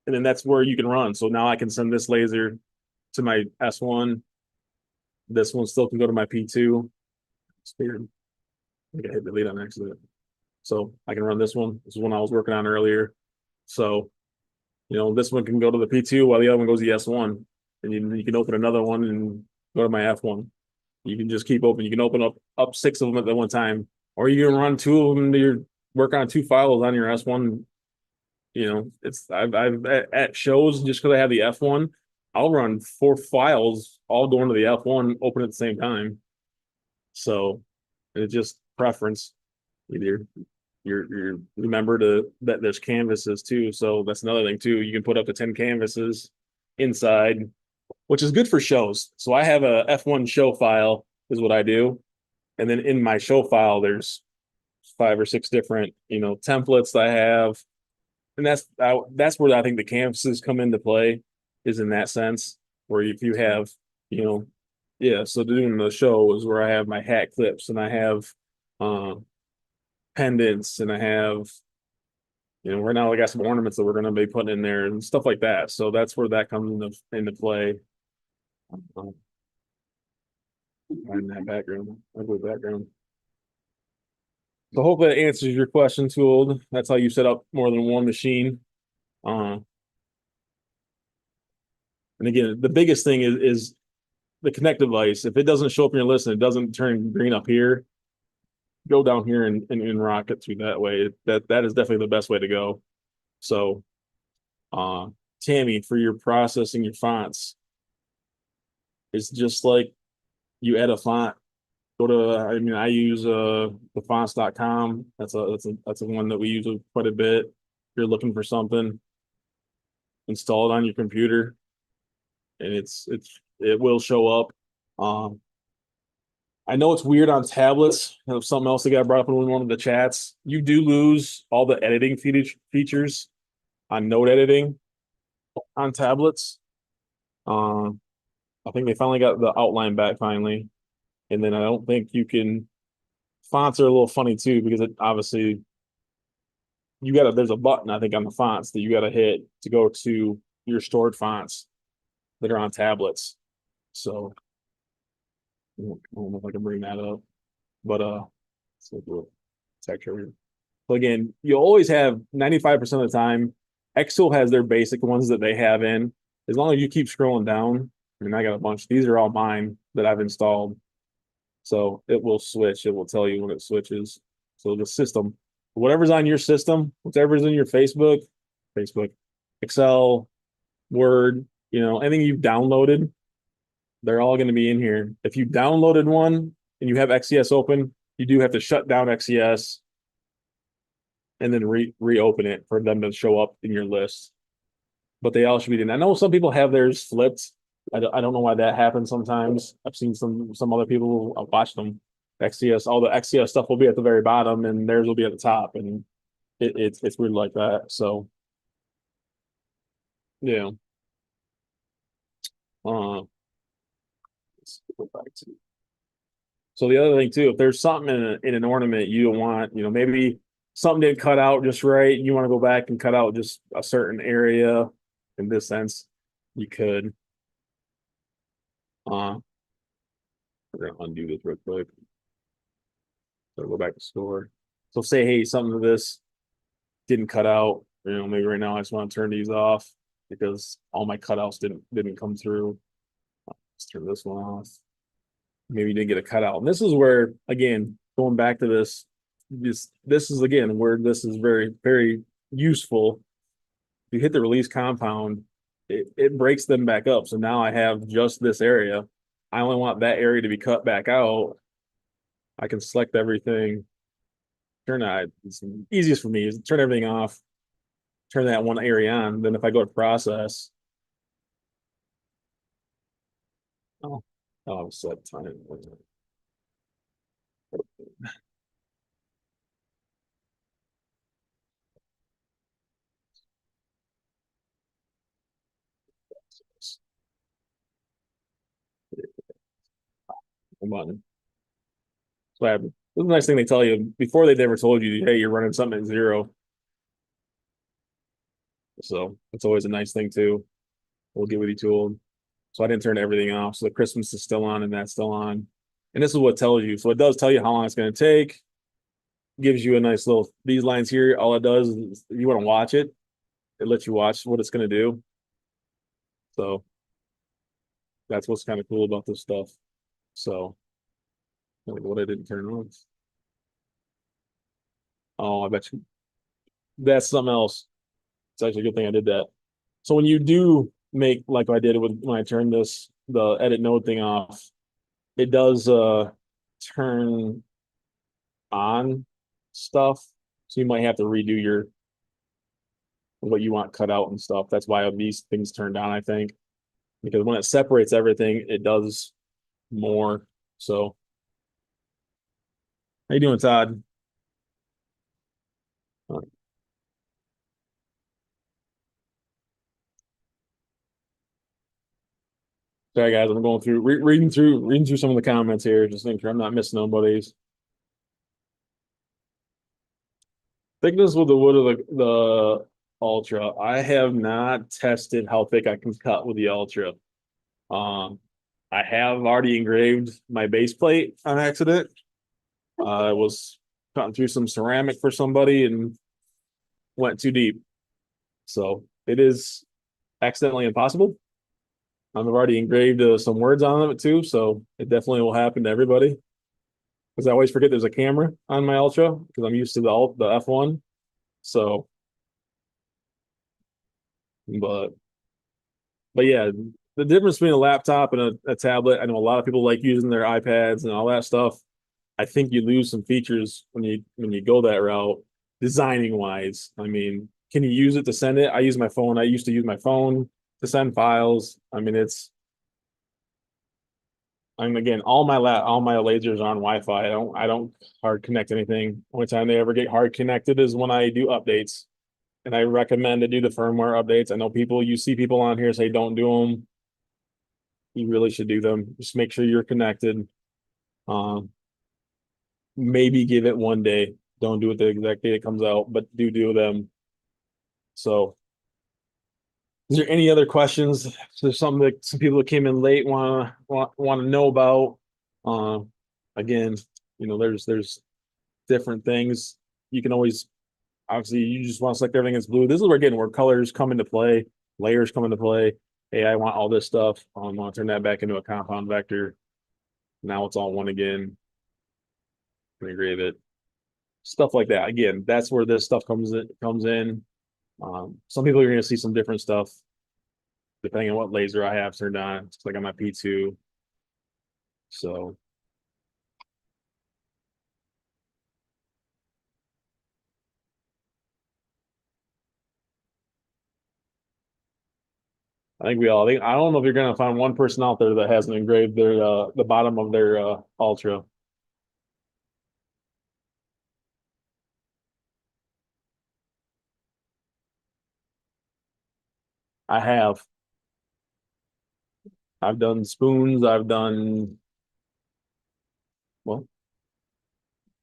S1: and then that's where you can run. So now I can send this laser to my S1. This one still can go to my P2. It's weird. I think I hit delete on accident. So I can run this one. This is one I was working on earlier. So, this one can go to the P2 while the other one goes to the S1. And you can open another one and go to my F1. You can just keep open. You can open up 6 of them at one time. Or you can run 2 of them to work on 2 files on your S1. I've at shows, just because I have the F1, I'll run 4 files all going to the F1 open at the same time. So it's just preference. Either you're remember that there's canvases too. So that's another thing too. You can put up to 10 canvases inside, which is good for shows. So I have a F1 show file is what I do. And then in my show file, there's 5 or 6 different, templates that I have. And that's where I think the canvases come into play, is in that sense, where if you have, yeah. So doing the show is where I have my hat clips and I have pendants and I have Right now I got some ornaments that we're going to be putting in there and stuff like that. So that's where that comes into play. In that background, ugly background. So hope that answers your question, Tooled. That's how you set up more than one machine. Uh, and again, the biggest thing is the connect device. If it doesn't show up in your list and it doesn't turn green up here, go down here and rock it through that way. That is definitely the best way to go. So, uh, Tammy, for your processing your fonts, it's just like you add a font. Go to, I mean, I use thefonts.com. That's a one that we use quite a bit. If you're looking for something, install it on your computer, and it will show up. Um, I know it's weird on tablets. Something else that got brought up in one of the chats. You do lose all the editing features on note editing on tablets. Um, I think they finally got the outline back finally, and then I don't think you can. Fonts are a little funny too because it obviously you gotta. There's a button I think on the fonts that you gotta hit to go to your stored fonts that are on tablets. So I don't know if I can bring that up, but let's do it. Texture. So again, you always have 95% of the time. Excel has their basic ones that they have in. As long as you keep scrolling down, I mean, I got a bunch. These are all mine that I've installed. So it will switch. It will tell you when it switches. So the system, whatever's on your system, whatever's in your Facebook, Excel, Word, anything you've downloaded, they're all going to be in here. If you downloaded one and you have XCS open, you do have to shut down XCS and then reopen it for them to show up in your list. But they all should be in. I know some people have theirs flipped. I don't know why that happens sometimes. I've seen some other people. I've watched them. XCS, all the XCS stuff will be at the very bottom, and theirs will be at the top, and it's weird like that. So yeah. Uh, let's go back to. So the other thing too, if there's something in an ornament you don't want, maybe something didn't cut out just right, and you want to go back and cut out just a certain area. In this sense, you could. We're gonna undo this real quick. So go back to store. So say, hey, something of this didn't cut out. Maybe right now I just want to turn these off because all my cutouts didn't come through. Let's turn this one off. Maybe you didn't get a cutout. And this is where, again, going back to this is again where this is very, very useful. You hit the release compound, it breaks them back up. So now I have just this area. I only want that area to be cut back out. I can select everything. Turn that. It's easiest for me is turn everything off. Turn that one area on. Then if I go to process, set time. Button. So I have, this is a nice thing they tell you before they never told you, hey, you're running something at 0. So it's always a nice thing too. We'll get with you tool. So I didn't turn everything off. So the Christmas is still on and that's still on. And this is what it tells you. So it does tell you how long it's going to take. Gives you a nice little, these lines here, all it does is you want to watch it. It lets you watch what it's going to do. So that's what's kind of cool about this stuff. So what I didn't turn on. Oh, I bet you that's something else. It's actually a good thing I did that. So when you do make like I did with when I turned the edit node thing off, it does turn on stuff. So you might have to redo your what you want cut out and stuff. That's why these things turned on, I think. Because when it separates everything, it does more. So how you doing, Todd? Sorry guys, I'm going through reading through some of the comments here, just making sure I'm not missing nobody's. Thickness with the wood of the Ultra. I have not tested how thick I can cut with the Ultra. Um, I have already engraved my base plate on accident. I was cutting through some ceramic for somebody and went too deep. So it is accidentally impossible. I've already engraved some words on it too, so it definitely will happen to everybody. Because I always forget there's a camera on my Ultra because I'm used to the F1. So, but but yeah, the difference between a laptop and a tablet. I know a lot of people like using their iPads and all that stuff. I think you lose some features when you go that route, designing wise. I mean, can you use it to send it? I use my phone. I used to use my phone to send files. I mean, again, all my lasers are on Wi-Fi. I don't hard connect anything. Only time they ever get hard connected is when I do updates. And I recommend to do the firmware updates. I know you see people on here say don't do them. You really should do them. Just make sure you're connected. Um, Maybe give it one day. Don't do it the exact day it comes out, but do them. So, is there any other questions? Is there something that some people that came in late want to know about? Uh, Again, there's different things. You can always obviously you just want to select everything as blue. This is where again where colors come into play, layers come into play. Hey, I want all this stuff. I want to turn that back into a compound vector. Now it's all one again. Engrave it. Stuff like that. Again, that's where this stuff comes in. Some people are going to see some different stuff depending on what laser I have turned on. It's like on my P2. So I think I don't know if you're going to find one person out there that hasn't engraved their the bottom of their Ultra. I have. I've done spoons. Well,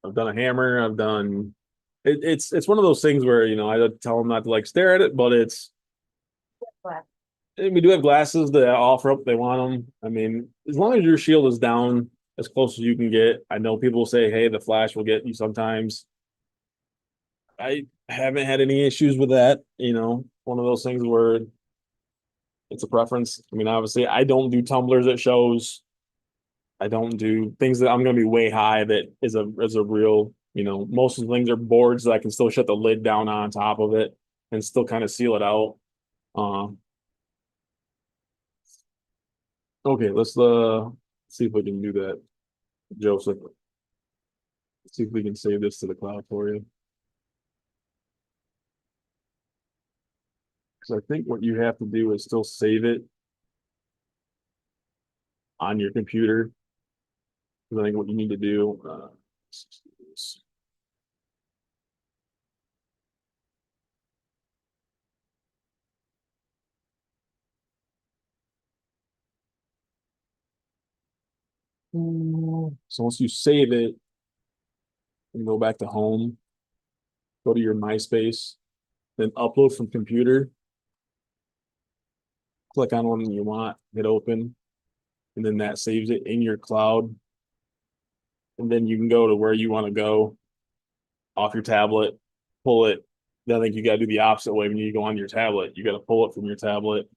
S1: I've done a hammer. It's one of those things where I tell them not to like stare at it, but we do have glasses that offer up. They want them. I mean, as long as your shield is down as close as you can get. I know people say, "Hey, the flash will get you sometimes." I haven't had any issues with that. One of those things where it's a preference. I mean, obviously, I don't do tumblers at shows. I don't do things that I'm going to be way high. That is a real. Most of the things are boards that I can still shut the lid down on top of it and still kind of seal it out. Um, okay, let's see if we can do that, Joseph. See if we can save this to the cloud for you. Because I think what you have to do is still save it on your computer. Because I think what you need to do. So once you save it and go back to home, go to your MySpace, then upload from computer, click on one that you want, hit open, and then that saves it in your cloud. And then you can go to where you want to go off your tablet, pull it. Then I think you got to do the opposite way when you go on your tablet. You got to pull it from your tablet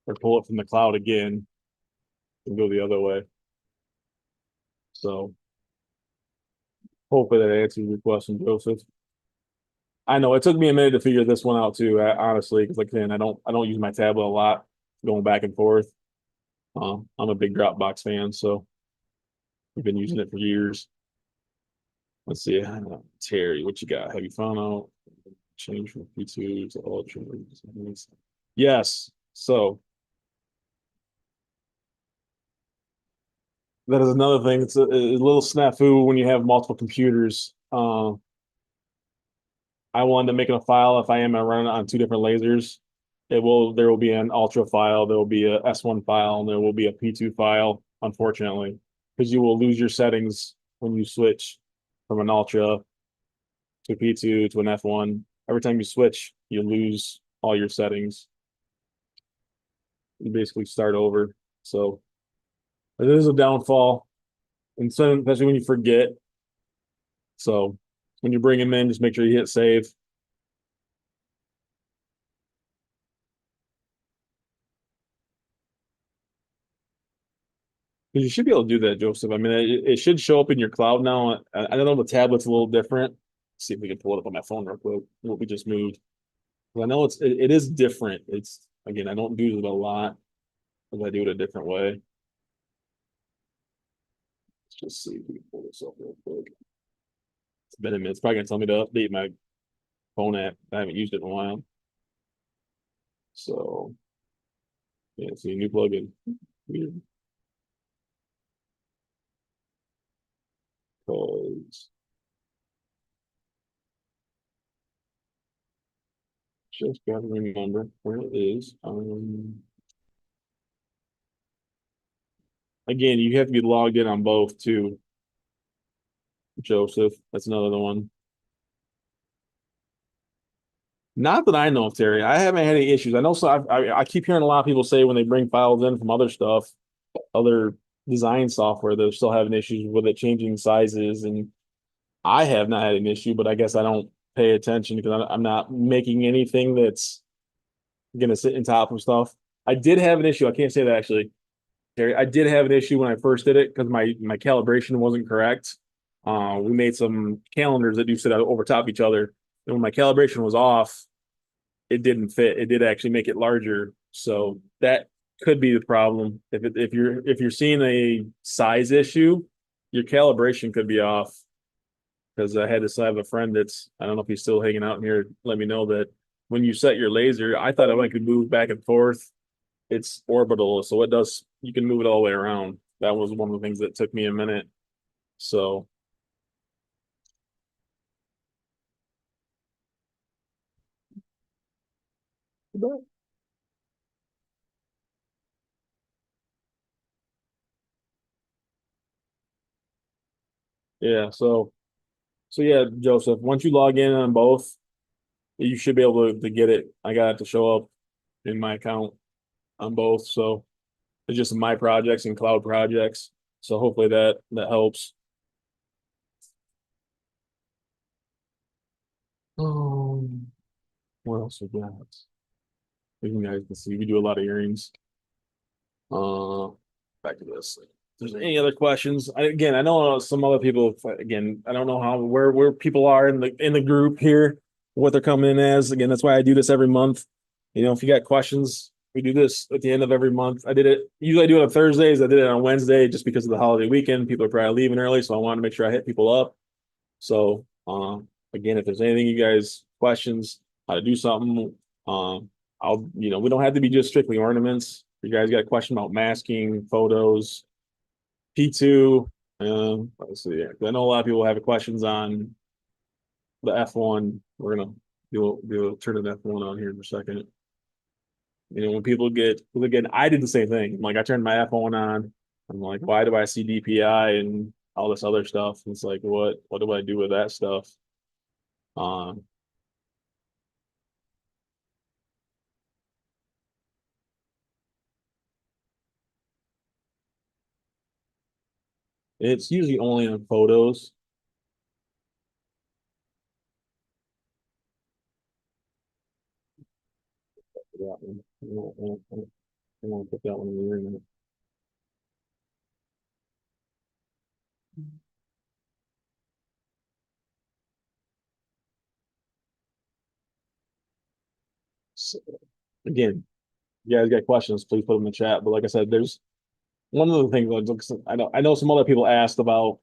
S1: or pull it from the cloud again and go the other way. So hopefully that answers your question, Joseph. I know it took me a minute to figure this one out too, honestly, because like saying I don't use my tablet a lot, going back and forth. I'm a big Dropbox fan, so we've been using it for years. Let's see, Terry, what you got? Have you found out change from P2 to Ultra? Yes. So that is another thing. It's a little snafu when you have multiple computers. I wanted to make it a file if I am running on two different lasers. There will be an Ultra file, there will be a S1 file, and there will be a P2 file, unfortunately, because you will lose your settings when you switch from an Ultra to P2 to an F1. Every time you switch, you lose all your settings. You basically start over. So it is a downfall. And so, especially when you forget. So when you bring them in, just make sure you hit save. Because you should be able to do that, Joseph. I mean, it should show up in your cloud now. I don't know, the tablet's a little different. Let's see if we can pull it up on my phone real quick. What we just moved. Well, I know it is different. It's again, I don't do it a lot, but I do it a different way. Let's just see if we can pull this up real quick. It's been a minute. It's probably gonna tell me to update my phone app. I haven't used it in a while. So yeah, see new plugin. Weird. Because just gotta remember where it is. Again, you have to be logged in on both too, Joseph. That's another one. Not that I know of, Terry. I haven't had any issues. I know so. I keep hearing a lot of people say when they bring files in from other stuff, other design software, they're still having issues with it changing sizes. And I have not had an issue, but I guess I don't pay attention because I'm not making anything that's going to sit in top of stuff. I did have an issue. I can't say that actually, Terry. I did have an issue when I first did it because my calibration wasn't correct. We made some calendars that do sit over top of each other, and when my calibration was off, it didn't fit. It did actually make it larger, so that could be the problem. If you're seeing a size issue, your calibration could be off. Because I had to have a friend that's I don't know if he's still hanging out in here. Let me know that when you set your laser, I thought I could move back and forth. It's orbital, so it does. You can move it all the way around. That was one of the things that took me a minute. So yeah, so yeah, Joseph. Once you log in on both, you should be able to get it. I got it to show up in my account on both. So it's just my projects and cloud projects. So hopefully that helps. Um, what else we got? You guys can see we do a lot of earrings. Uh, back to this. If there's any other questions? Again, I know some other people. Again, I don't know how where people are in the group here, what they're coming in as. Again, that's why I do this every month. If you got questions, we do this at the end of every month. I did it usually I do it on Thursdays. I did it on Wednesday just because of the holiday weekend. People are probably leaving early, so I wanted to make sure I hit people up. So, again, if there's anything you guys questions, how to do something, I'll we don't have to be just strictly ornaments. If you guys got a question about masking, photos, P2. Let's see. I know a lot of people have questions on the F1. We're gonna do turn the F1 on here in a second. When people get again, I did the same thing. Like I turned my F1 on. I'm like, why do I see DPI and all this other stuff? And it's like, what do I do with that stuff? Um, it's usually only on photos. That one. I won't put that one in the internet. So, again, you guys got questions, please put them in the chat. But like I said, there's one of the things I know some other people asked about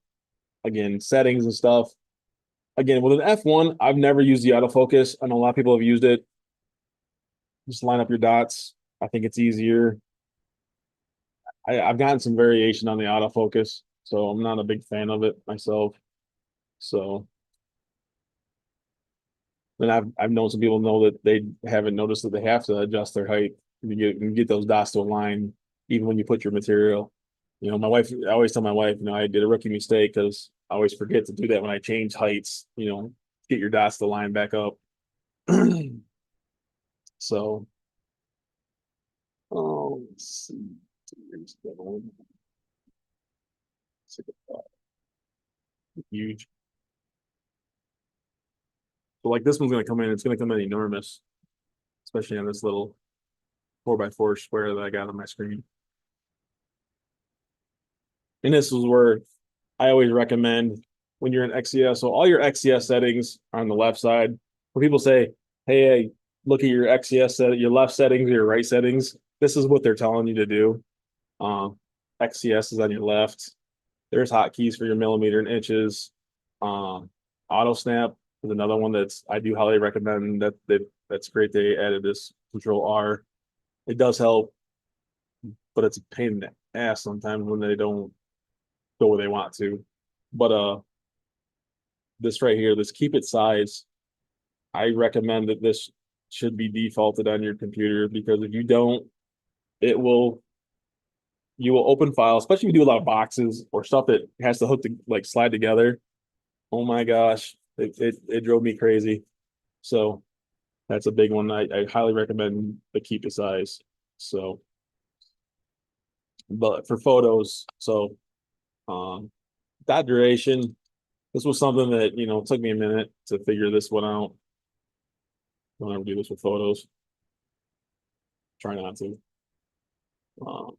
S1: again settings and stuff. Again, with an F1, I've never used the autofocus. I know a lot of people have used it. Just line up your dots. I think it's easier. I've gotten some variation on the autofocus, so I'm not a big fan of it myself. So then I've known some people know that they haven't noticed that they have to adjust their height. You get those dots to align even when you put your material. My wife, I always tell my wife, I did a rookie mistake because I always forget to do that when I change heights. get your dots to line back up. So, let's see. Huge. So like this one's gonna come in, it's gonna come in enormous, especially on this little 4x4 square that I got on my screen. And this is where I always recommend when you're in XCS. So all your XCS settings are on the left side. When people say, "Hey, look at your XCS set, your left settings or your right settings," this is what they're telling you to do. Um, XCS is on your left. There's hotkeys for your millimeter and inches. Auto snap is another one that's I do highly recommend. That's great. They added this Control R. It does help, but it's a pain in the ass sometimes when they don't go where they want to. But this right here, this keep it size, I recommend that this should be defaulted on your computer because if you don't, it will you will open files, especially if you do a lot of boxes or stuff that has to hook to like slide together. Oh my gosh, it drove me crazy. So that's a big one. I highly recommend the keep it size. So, but for photos, so um, that duration, this was something that took me a minute to figure this one out. Don't ever do this with photos. Try not to. Um,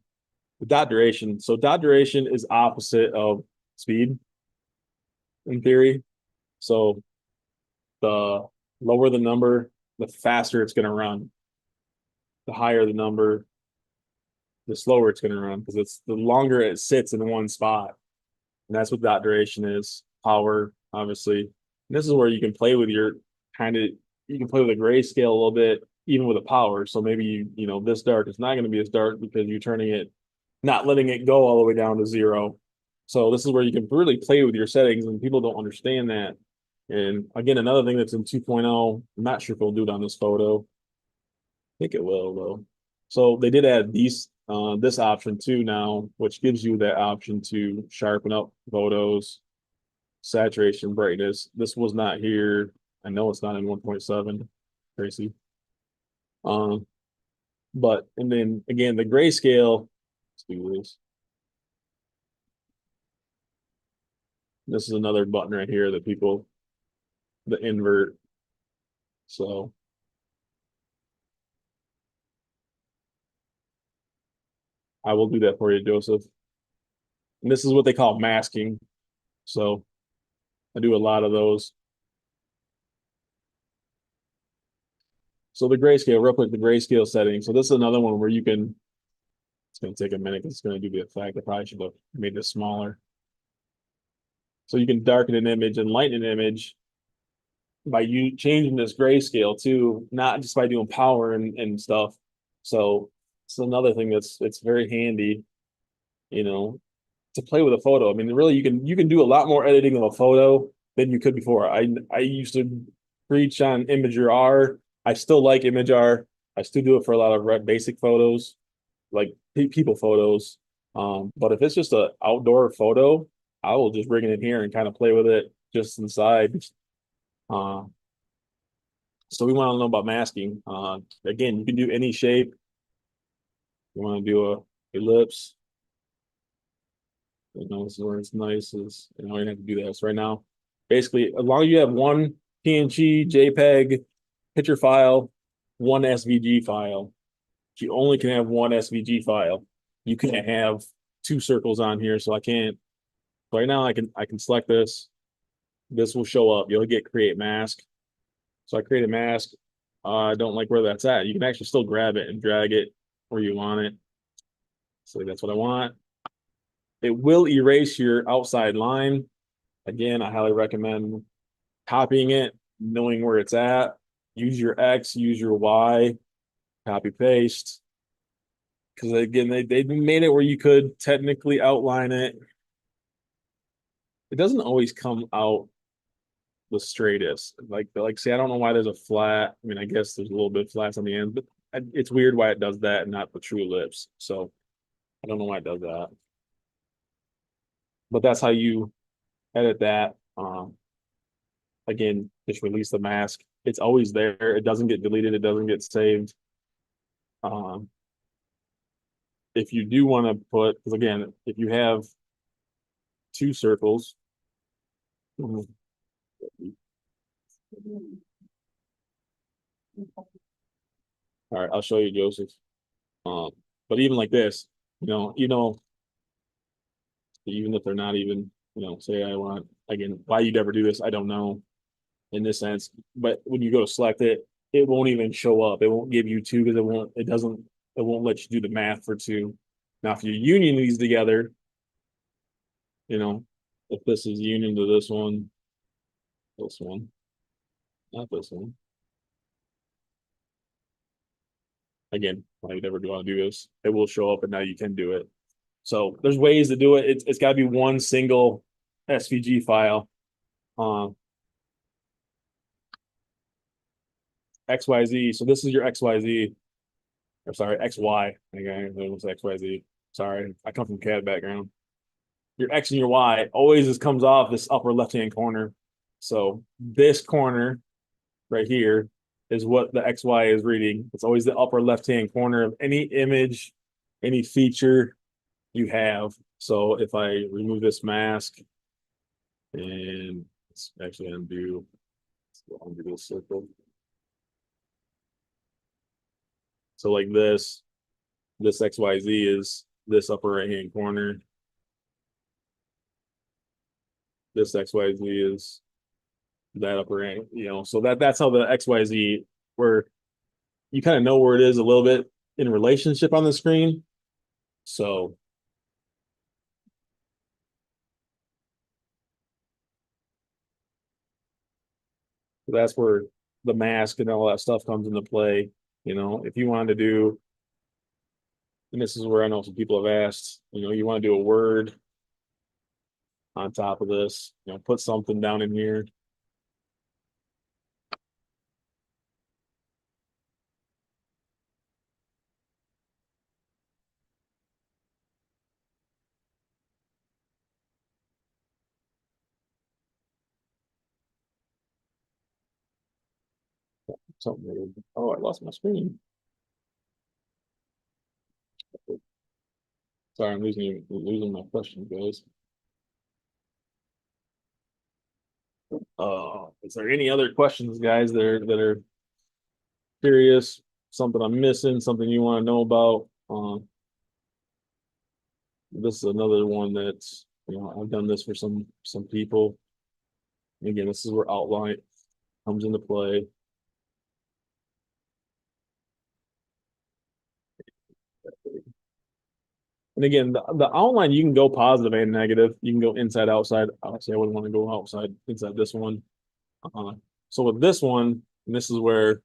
S1: the dot duration. So dot duration is opposite of speed in theory. So the lower the number, the faster it's going to run. The higher the number, the slower it's going to run because it's the longer it sits in one spot. And that's what dot duration is. Power, obviously. And this is where you can play with your kind of you can play with a grayscale a little bit, even with a power. So maybe this dark is not going to be as dark because you're turning it, not letting it go all the way down to 0. So this is where you can really play with your settings, and people don't understand that. And again, another thing that's in 2.0, I'm not sure if we'll do it on this photo. I think it will though. So they did add this option too now, which gives you that option to sharpen up photos, saturation, brightness. This was not here. I know it's not in 1.7, Tracy. Um, but and then again, the grayscale. Let's do this. This is another button right here that the invert. So I will do that for you, Joseph. And this is what they call masking. So I do a lot of those. So the grayscale, real quick, the grayscale setting. So this is another one where it's going to take a minute because it's going to do the effect. I probably should have made this smaller. So you can darken an image and lighten an image by you changing this grayscale too, not just by doing power and stuff. So it's another thing it's very handy, you know, to play with a photo. I mean, really, you can do a lot more editing of a photo than you could before. I used to preach on Imager R. I still like Image R. I still do it for a lot of basic photos, like people photos. But if it's just an outdoor photo, I will just bring it in here and kind of play with it just inside. Uh, so we want to know about masking. Again, you can do any shape. You want to do a ellipse. This is where it's nice. You don't have to do that. So right now, basically, as long as you have one PNG, JPEG, picture file, one SVG file, you only can have one SVG file. You can't have two circles on here. So I can't. Right now, I can select this. This will show up. You'll get create mask. So I create a mask. I don't like where that's at. You can actually still grab it and drag it where you want it. So that's what I want. It will erase your outside line. Again, I highly recommend copying it, knowing where it's at. Use your X, use your Y, copy paste. Because again, they made it where you could technically outline it. It doesn't always come out the straightest. Like say, I don't know why there's a flat. I mean, I guess there's a little bit of flats on the end, but it's weird why it does that and not the true ellipse. So I don't know why it does that. But that's how you edit that. again, just release the mask. It's always there. It doesn't get deleted. It doesn't get saved. Um, if you do want to put, because again, if you have two circles, all right, I'll show you, Joseph. Um, but even like this, even if they're not even, say I want, again, why you'd ever do this, I don't know in this sense. But when you go to select it, it won't even show up. It won't give you two because it won't let you do the math for two. Now, if you union these together, you know, if this is union to this one, not this one. Again, why you'd ever do want to do this, it will show up and now you can do it. So there's ways to do it. It's got to be one single SVG file. XYZ. So this is your XYZ, or sorry, XY. Okay, it was XYZ. Sorry, I come from CAD background. Your X and your Y always just comes off this upper left-hand corner. So this corner right here is what the XY is reading. It's always the upper left-hand corner of any image, any feature you have. So if I remove this mask and let's actually undo this circle. So like this XYZ is this upper right hand corner. This XYZ is that upper hand, so that's how the XYZ, where you kind of know where it is a little bit in relationship on the screen. So that's where the mask and all that stuff comes into play. If you wanted to do, and this is where I know some people have asked, you want to do a word on top of this, put something down in here. Something. Oh, I lost my screen. Sorry, I'm losing my question, guys. Is there any other questions, guys, that are curious? Something I'm missing? Something you want to know about? This is another one that's I've done this for some people. Again, this is where outline comes into play. And again, the outline, you can go positive and negative. You can go inside, outside. Obviously, I wouldn't want to go outside, inside this one. So with this one, and this is where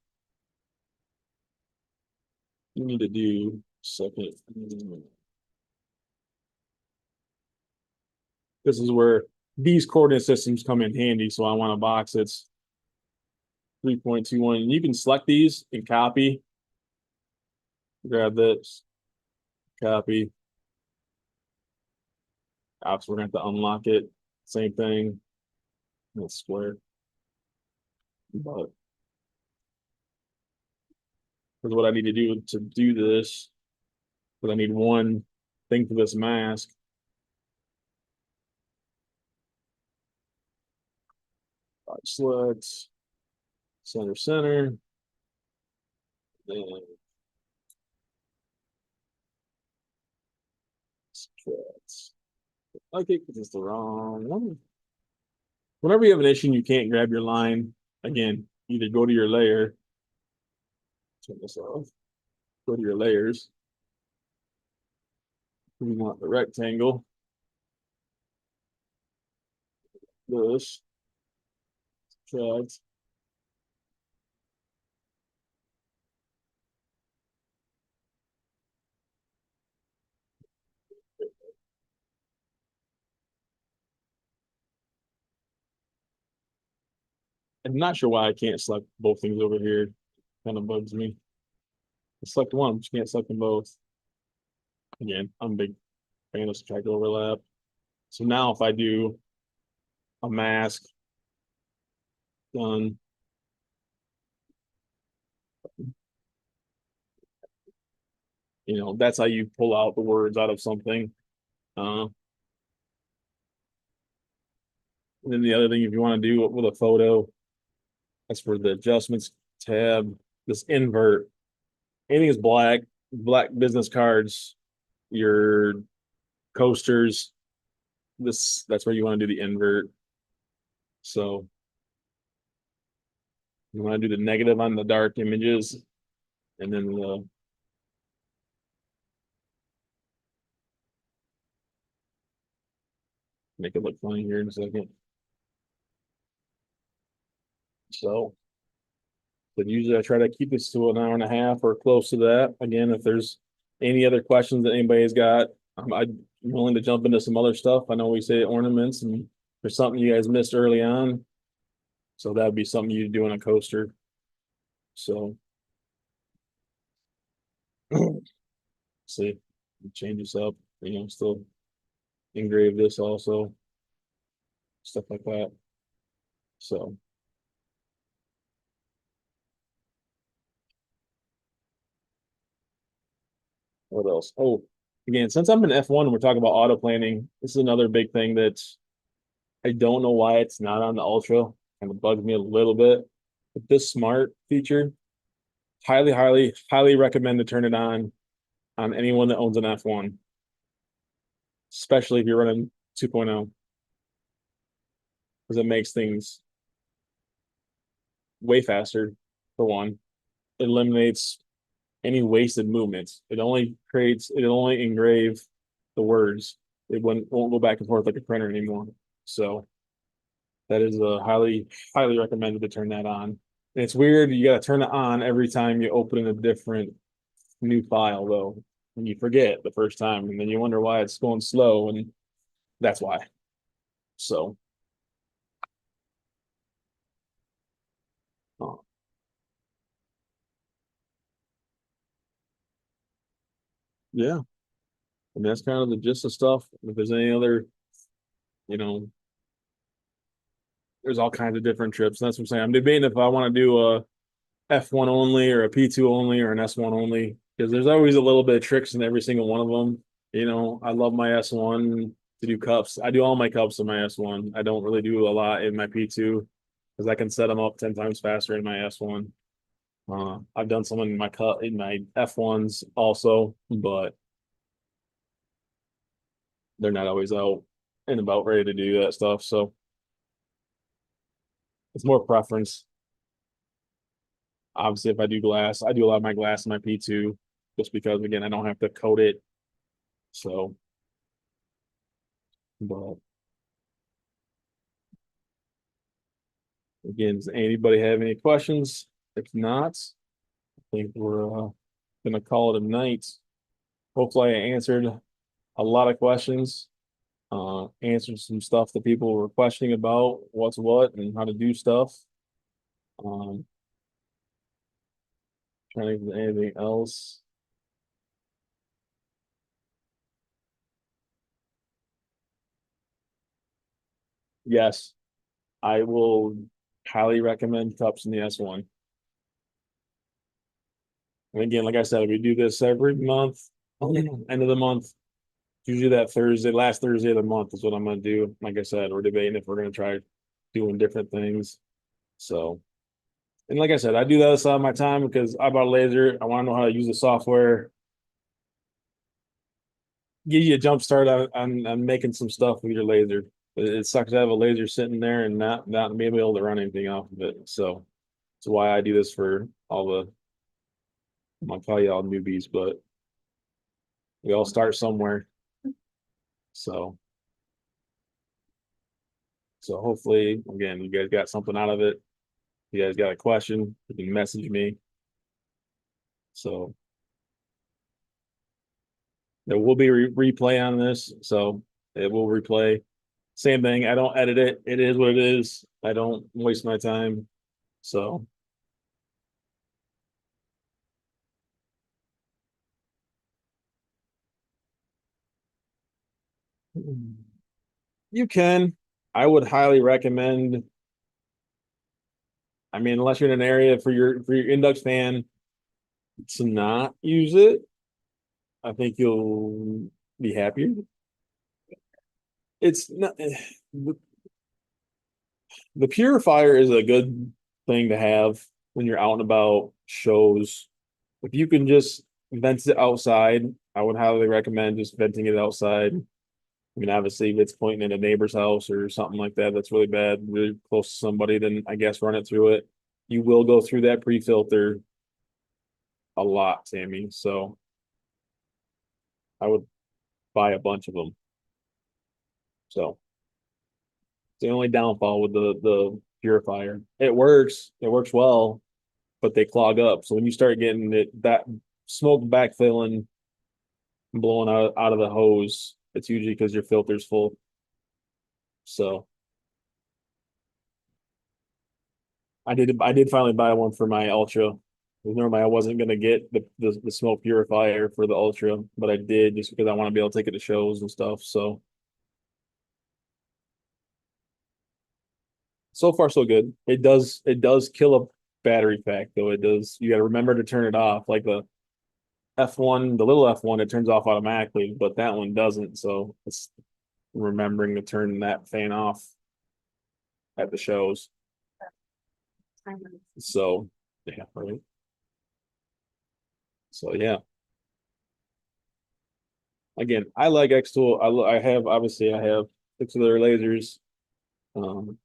S1: you need to do second. This is where these coordinate systems come in handy. So I want a box that's 3.21. And you can select these and copy. Grab this, copy. Obviously, we're going to have to unlock it. Same thing. It's square. But because what I need to do this, because I need one thing for this mask. Select center. Then okay, because it's the wrong one. Whenever you have an issue and you can't grab your line, again, either go to your layer, turn this off, go to your layers. We want the rectangle. This. Subtract. I'm not sure why I can't select both things over here. Kind of bugs me. I select one, but you can't select them both. Again, I'm a big fan of subtract overlap. So now if I do a mask, done. That's how you pull out the words out of something. Uh, and then the other thing, if you want to do it with a photo, that's for the adjustments tab. This invert, anything is black business cards, your coasters. That's where you want to do the invert. So you want to do the negative on the dark images, and then make it look funny here in a second. So, but usually I try to keep this to an hour and a half or close to that. Again, if there's any other questions that anybody's got, I'm willing to jump into some other stuff. I know we say ornaments, and there's something you guys missed early on, so that'd be something you do on a coaster. So, see, change this up. Still engrave this also, stuff like that. So, what else? Oh, again, since I'm in F1 and we're talking about auto planning, this is another big thing that I don't know why it's not on the Ultra. Kind of bugs me a little bit. But this smart feature, highly recommend to turn it on anyone that owns an F1, especially if you're running 2.0, because it makes things way faster, for one. It eliminates any wasted movements. It only engrave the words. It won't go back and forth like a printer anymore. So that is highly recommended to turn that on. And it's weird, you got to turn it on every time you open a different new file though. And you forget the first time, and then you wonder why it's going slow, and that's why. So uh, yeah, and that's kind of the gist of stuff. If there's any other, you know, there's all kinds of different trips. That's what I'm saying. I'm debating if I want to do a F1 only or a P2 only or an S1 only, because there's always a little bit of tricks in every single one of them. I love my S1 to do cups. I do all my cups in my S1. I don't really do a lot in my P2 because I can set them up 10 times faster in my S1. I've done some in my F1s also, but they're not always out and about ready to do that stuff. So it's more preference. Obviously, if I do glass, I do a lot of my glass in my P2 just because, again, I don't have to coat it. So, but again, does anybody have any questions? If not, I think we're going to call it a night. Hopefully, I answered a lot of questions, answered some stuff that people were questioning about what's what and how to do stuff. Um, Trying to think of anything else. Yes, I will highly recommend cups in the S1. And again, like I said, we do this every month, end of the month. Usually that Thursday, last Thursday of the month is what I'm going to do. Like I said, we're debating if we're going to try doing different things. So, and like I said, I do that aside of my time because I bought a laser. I want to know how to use the software. Give you a jump start on making some stuff with your laser. It sucks to have a laser sitting there and not be able to run anything off of it. So that's why I do this for all the, I'm gonna call you all newbies, but we all start somewhere. So hopefully, again, you guys got something out of it. If you guys got a question, you can message me. So there will be replay on this. So it will replay. Same thing. I don't edit it. It is what it is. I don't waste my time. So you can. I would highly recommend I mean, unless you're in an area for your Indux fan to not use it, I think you'll be happier. It's not the purifier is a good thing to have when you're out and about shows. If you can just vent it outside, I would highly recommend just venting it outside. I mean, obviously, if it's pointing in a neighbor's house or something like that, that's really bad, really close to somebody, then I guess run it through it. You will go through that pre-filter a lot, Sammy. So I would buy a bunch of them. So it's the only downfall with the purifier. It works well, but they clog up. So when you start getting that smoke backfilling, blowing out of the hose, it's usually because your filter's full. So I did finally buy one for my Ultra. Normally I wasn't gonna get the smoke purifier for the Ultra, but I did just because I want to be able to take it to shows and stuff. So so far so good. It does kill a battery pack though. It does. You got to remember to turn it off. Like the F1, the little F1, it turns off automatically, but that one doesn't. So it's remembering to turn that fan off at the shows. So yeah, right. So yeah. Again, I like X tool. I have obviously I have six of their lasers. Um,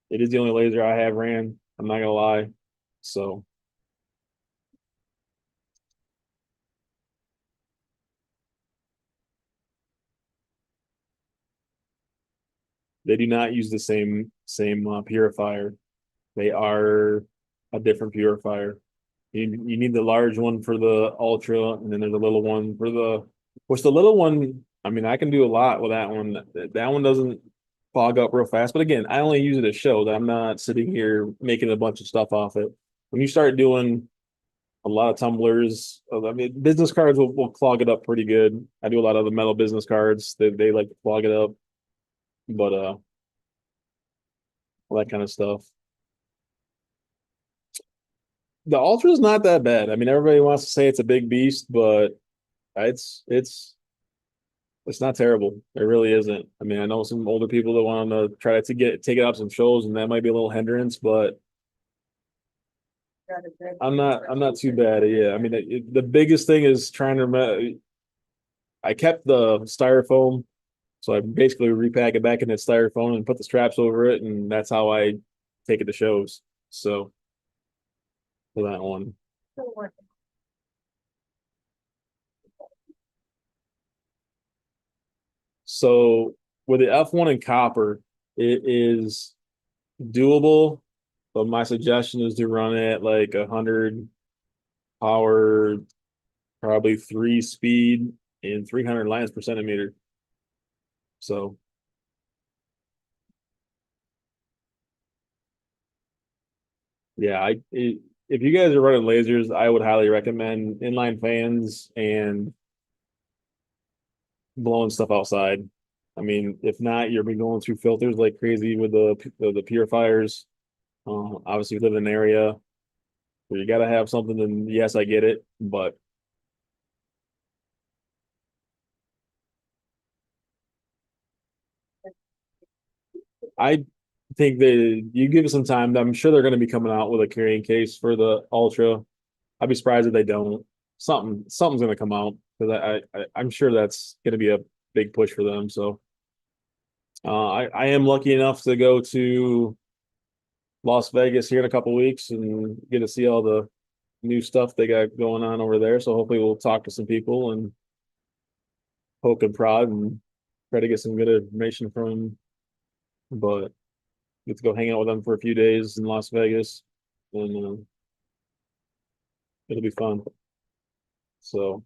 S1: it is the only laser I have ran. I'm not gonna lie. So they do not use the same purifier. They are a different purifier. You need the large one for the ultra, and then there's a little one for the. Which the little one, I mean, I can do a lot with that one. That one doesn't fog up real fast. But again, I only use it to show that I'm not sitting here making a bunch of stuff off it. When you start doing a lot of tumblers, I mean, business cards will clog it up pretty good. I do a lot of the metal business cards. They like to clog it up, but all that kind of stuff. The ultra is not that bad. I mean, everybody wants to say it's a big beast, but it's it's not terrible. It really isn't. I mean, I know some older people that want to try to get take it out some shows, and that might be a little hindrance, but I'm not too bad. Yeah, I mean, the biggest thing is trying to remember. I kept the styrofoam, so I basically repack it back in that styrofoam and put the straps over it, and that's how I take it to shows. So for that one. So with the F1 in copper, it is doable, but my suggestion is to run it like 100 power, probably 3 speed and 300 lines per centimeter. So yeah, if you guys are running lasers, I would highly recommend inline fans and blowing stuff outside. I mean, if not, you'll be going through filters like crazy with the purifiers. Obviously, you live in an area where you got to have something. And yes, I get it, but I think that you give it some time. I'm sure they're going to be coming out with a carrying case for the Ultra. I'd be surprised if they don't. Something's going to come out because I'm sure that's going to be a big push for them. So I am lucky enough to go to Las Vegas here in a couple weeks and get to see all the new stuff they got going on over there. So hopefully we'll talk to some people and poke and prod and try to get some good information from them. But get to go hang out with them for a few days in Las Vegas, and it'll be fun. So,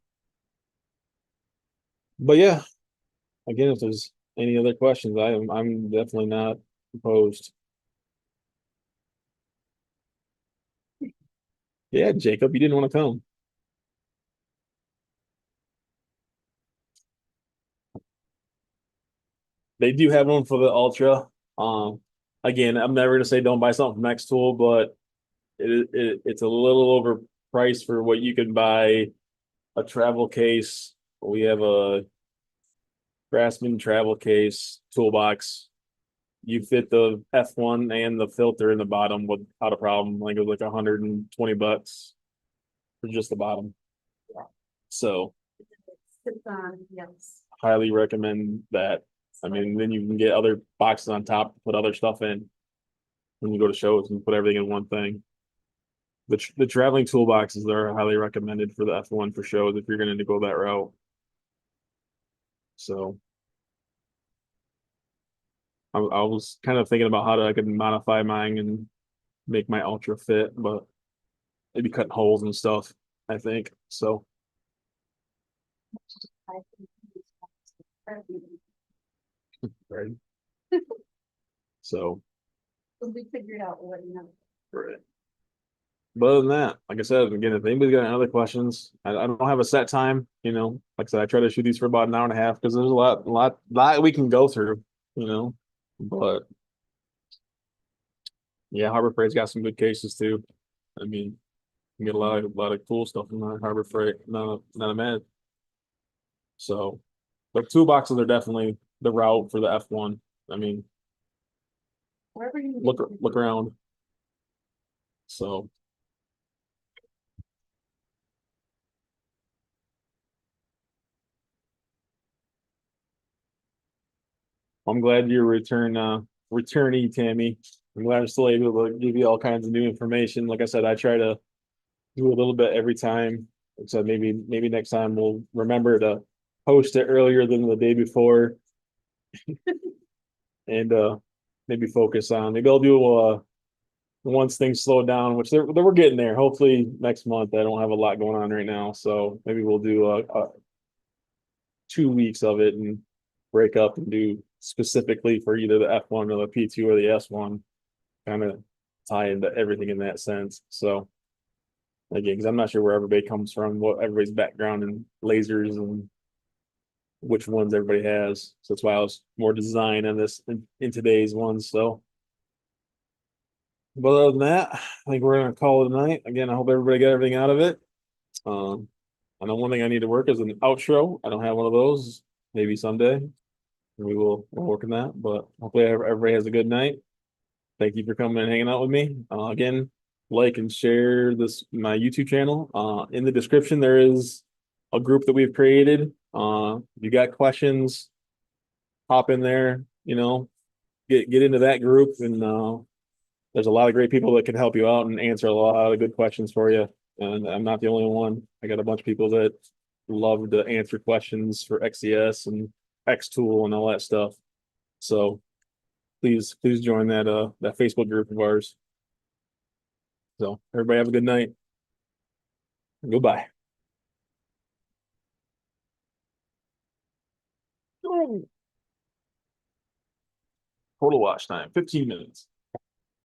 S1: but yeah, again, if there's any other questions, I'm definitely not opposed. Yeah, Jacob, you didn't want to come. They do have one for the Ultra. Um, again, I'm never gonna say don't buy something from X Tool, but it's a little overpriced for what you can buy a travel case. We have a Craftsman travel case toolbox. You fit the F1 and the filter in the bottom without a problem. I think it was like $120 for just the bottom. So
S2: Yes.
S1: highly recommend that. I mean, then you can get other boxes on top to put other stuff in when you go to shows and put everything in one thing. The traveling toolboxes are highly recommended for the F1 for shows if you're going to go that route. So I was kind of thinking about I could modify mine and make my Ultra fit, but maybe cut holes and stuff, I think. So right. So
S2: We figured out what
S1: right. But other than that, like I said, again, if anybody's got any other questions, I don't have a set time, Like I said, I try to shoot these for about an hour and a half because there's a lot we can go through, you know. But yeah, Harbor Freight's got some good cases too. I mean, you get a lot of cool stuff from Harbor Freight, not a mad. So, but toolboxes are definitely the route for the F1. I mean,
S2: wherever you
S1: look around. So I'm glad you're returnee, Tammy. I'm glad I'm still able to give you all kinds of new information. Like I said, I try to do a little bit every time. So maybe next time we'll remember to post it earlier than the day before and maybe focus on maybe I'll do once things slow down, which we're getting there. Hopefully next month. I don't have a lot going on right now, so maybe we'll do a 2 weeks of it and break up and do specifically for either the F1 or the P2 or the S1, kind of tie into everything in that sense. So again, because I'm not sure where everybody comes from, what everybody's background in lasers and which ones everybody has. So that's why I was more design on this in today's ones. So, but other than that, I think we're gonna call it a night. Again, I hope everybody got everything out of it. Um, I know one thing I need to work is an outro. I don't have one of those. Maybe someday we'll work on that. But hopefully everybody has a good night. Thank you for coming and hanging out with me. Again, like and share my YouTube channel. In the description, there is a group that we've created. If you got questions, hop in there, get into that group and there's a lot of great people that can help you out and answer a lot of good questions for you. And I'm not the only one. I got a bunch of people that love to answer questions for XCS and X Tool and all that stuff. So please join that Facebook group of ours. So everybody have a good night. Goodbye. Total watch time, 15 minutes.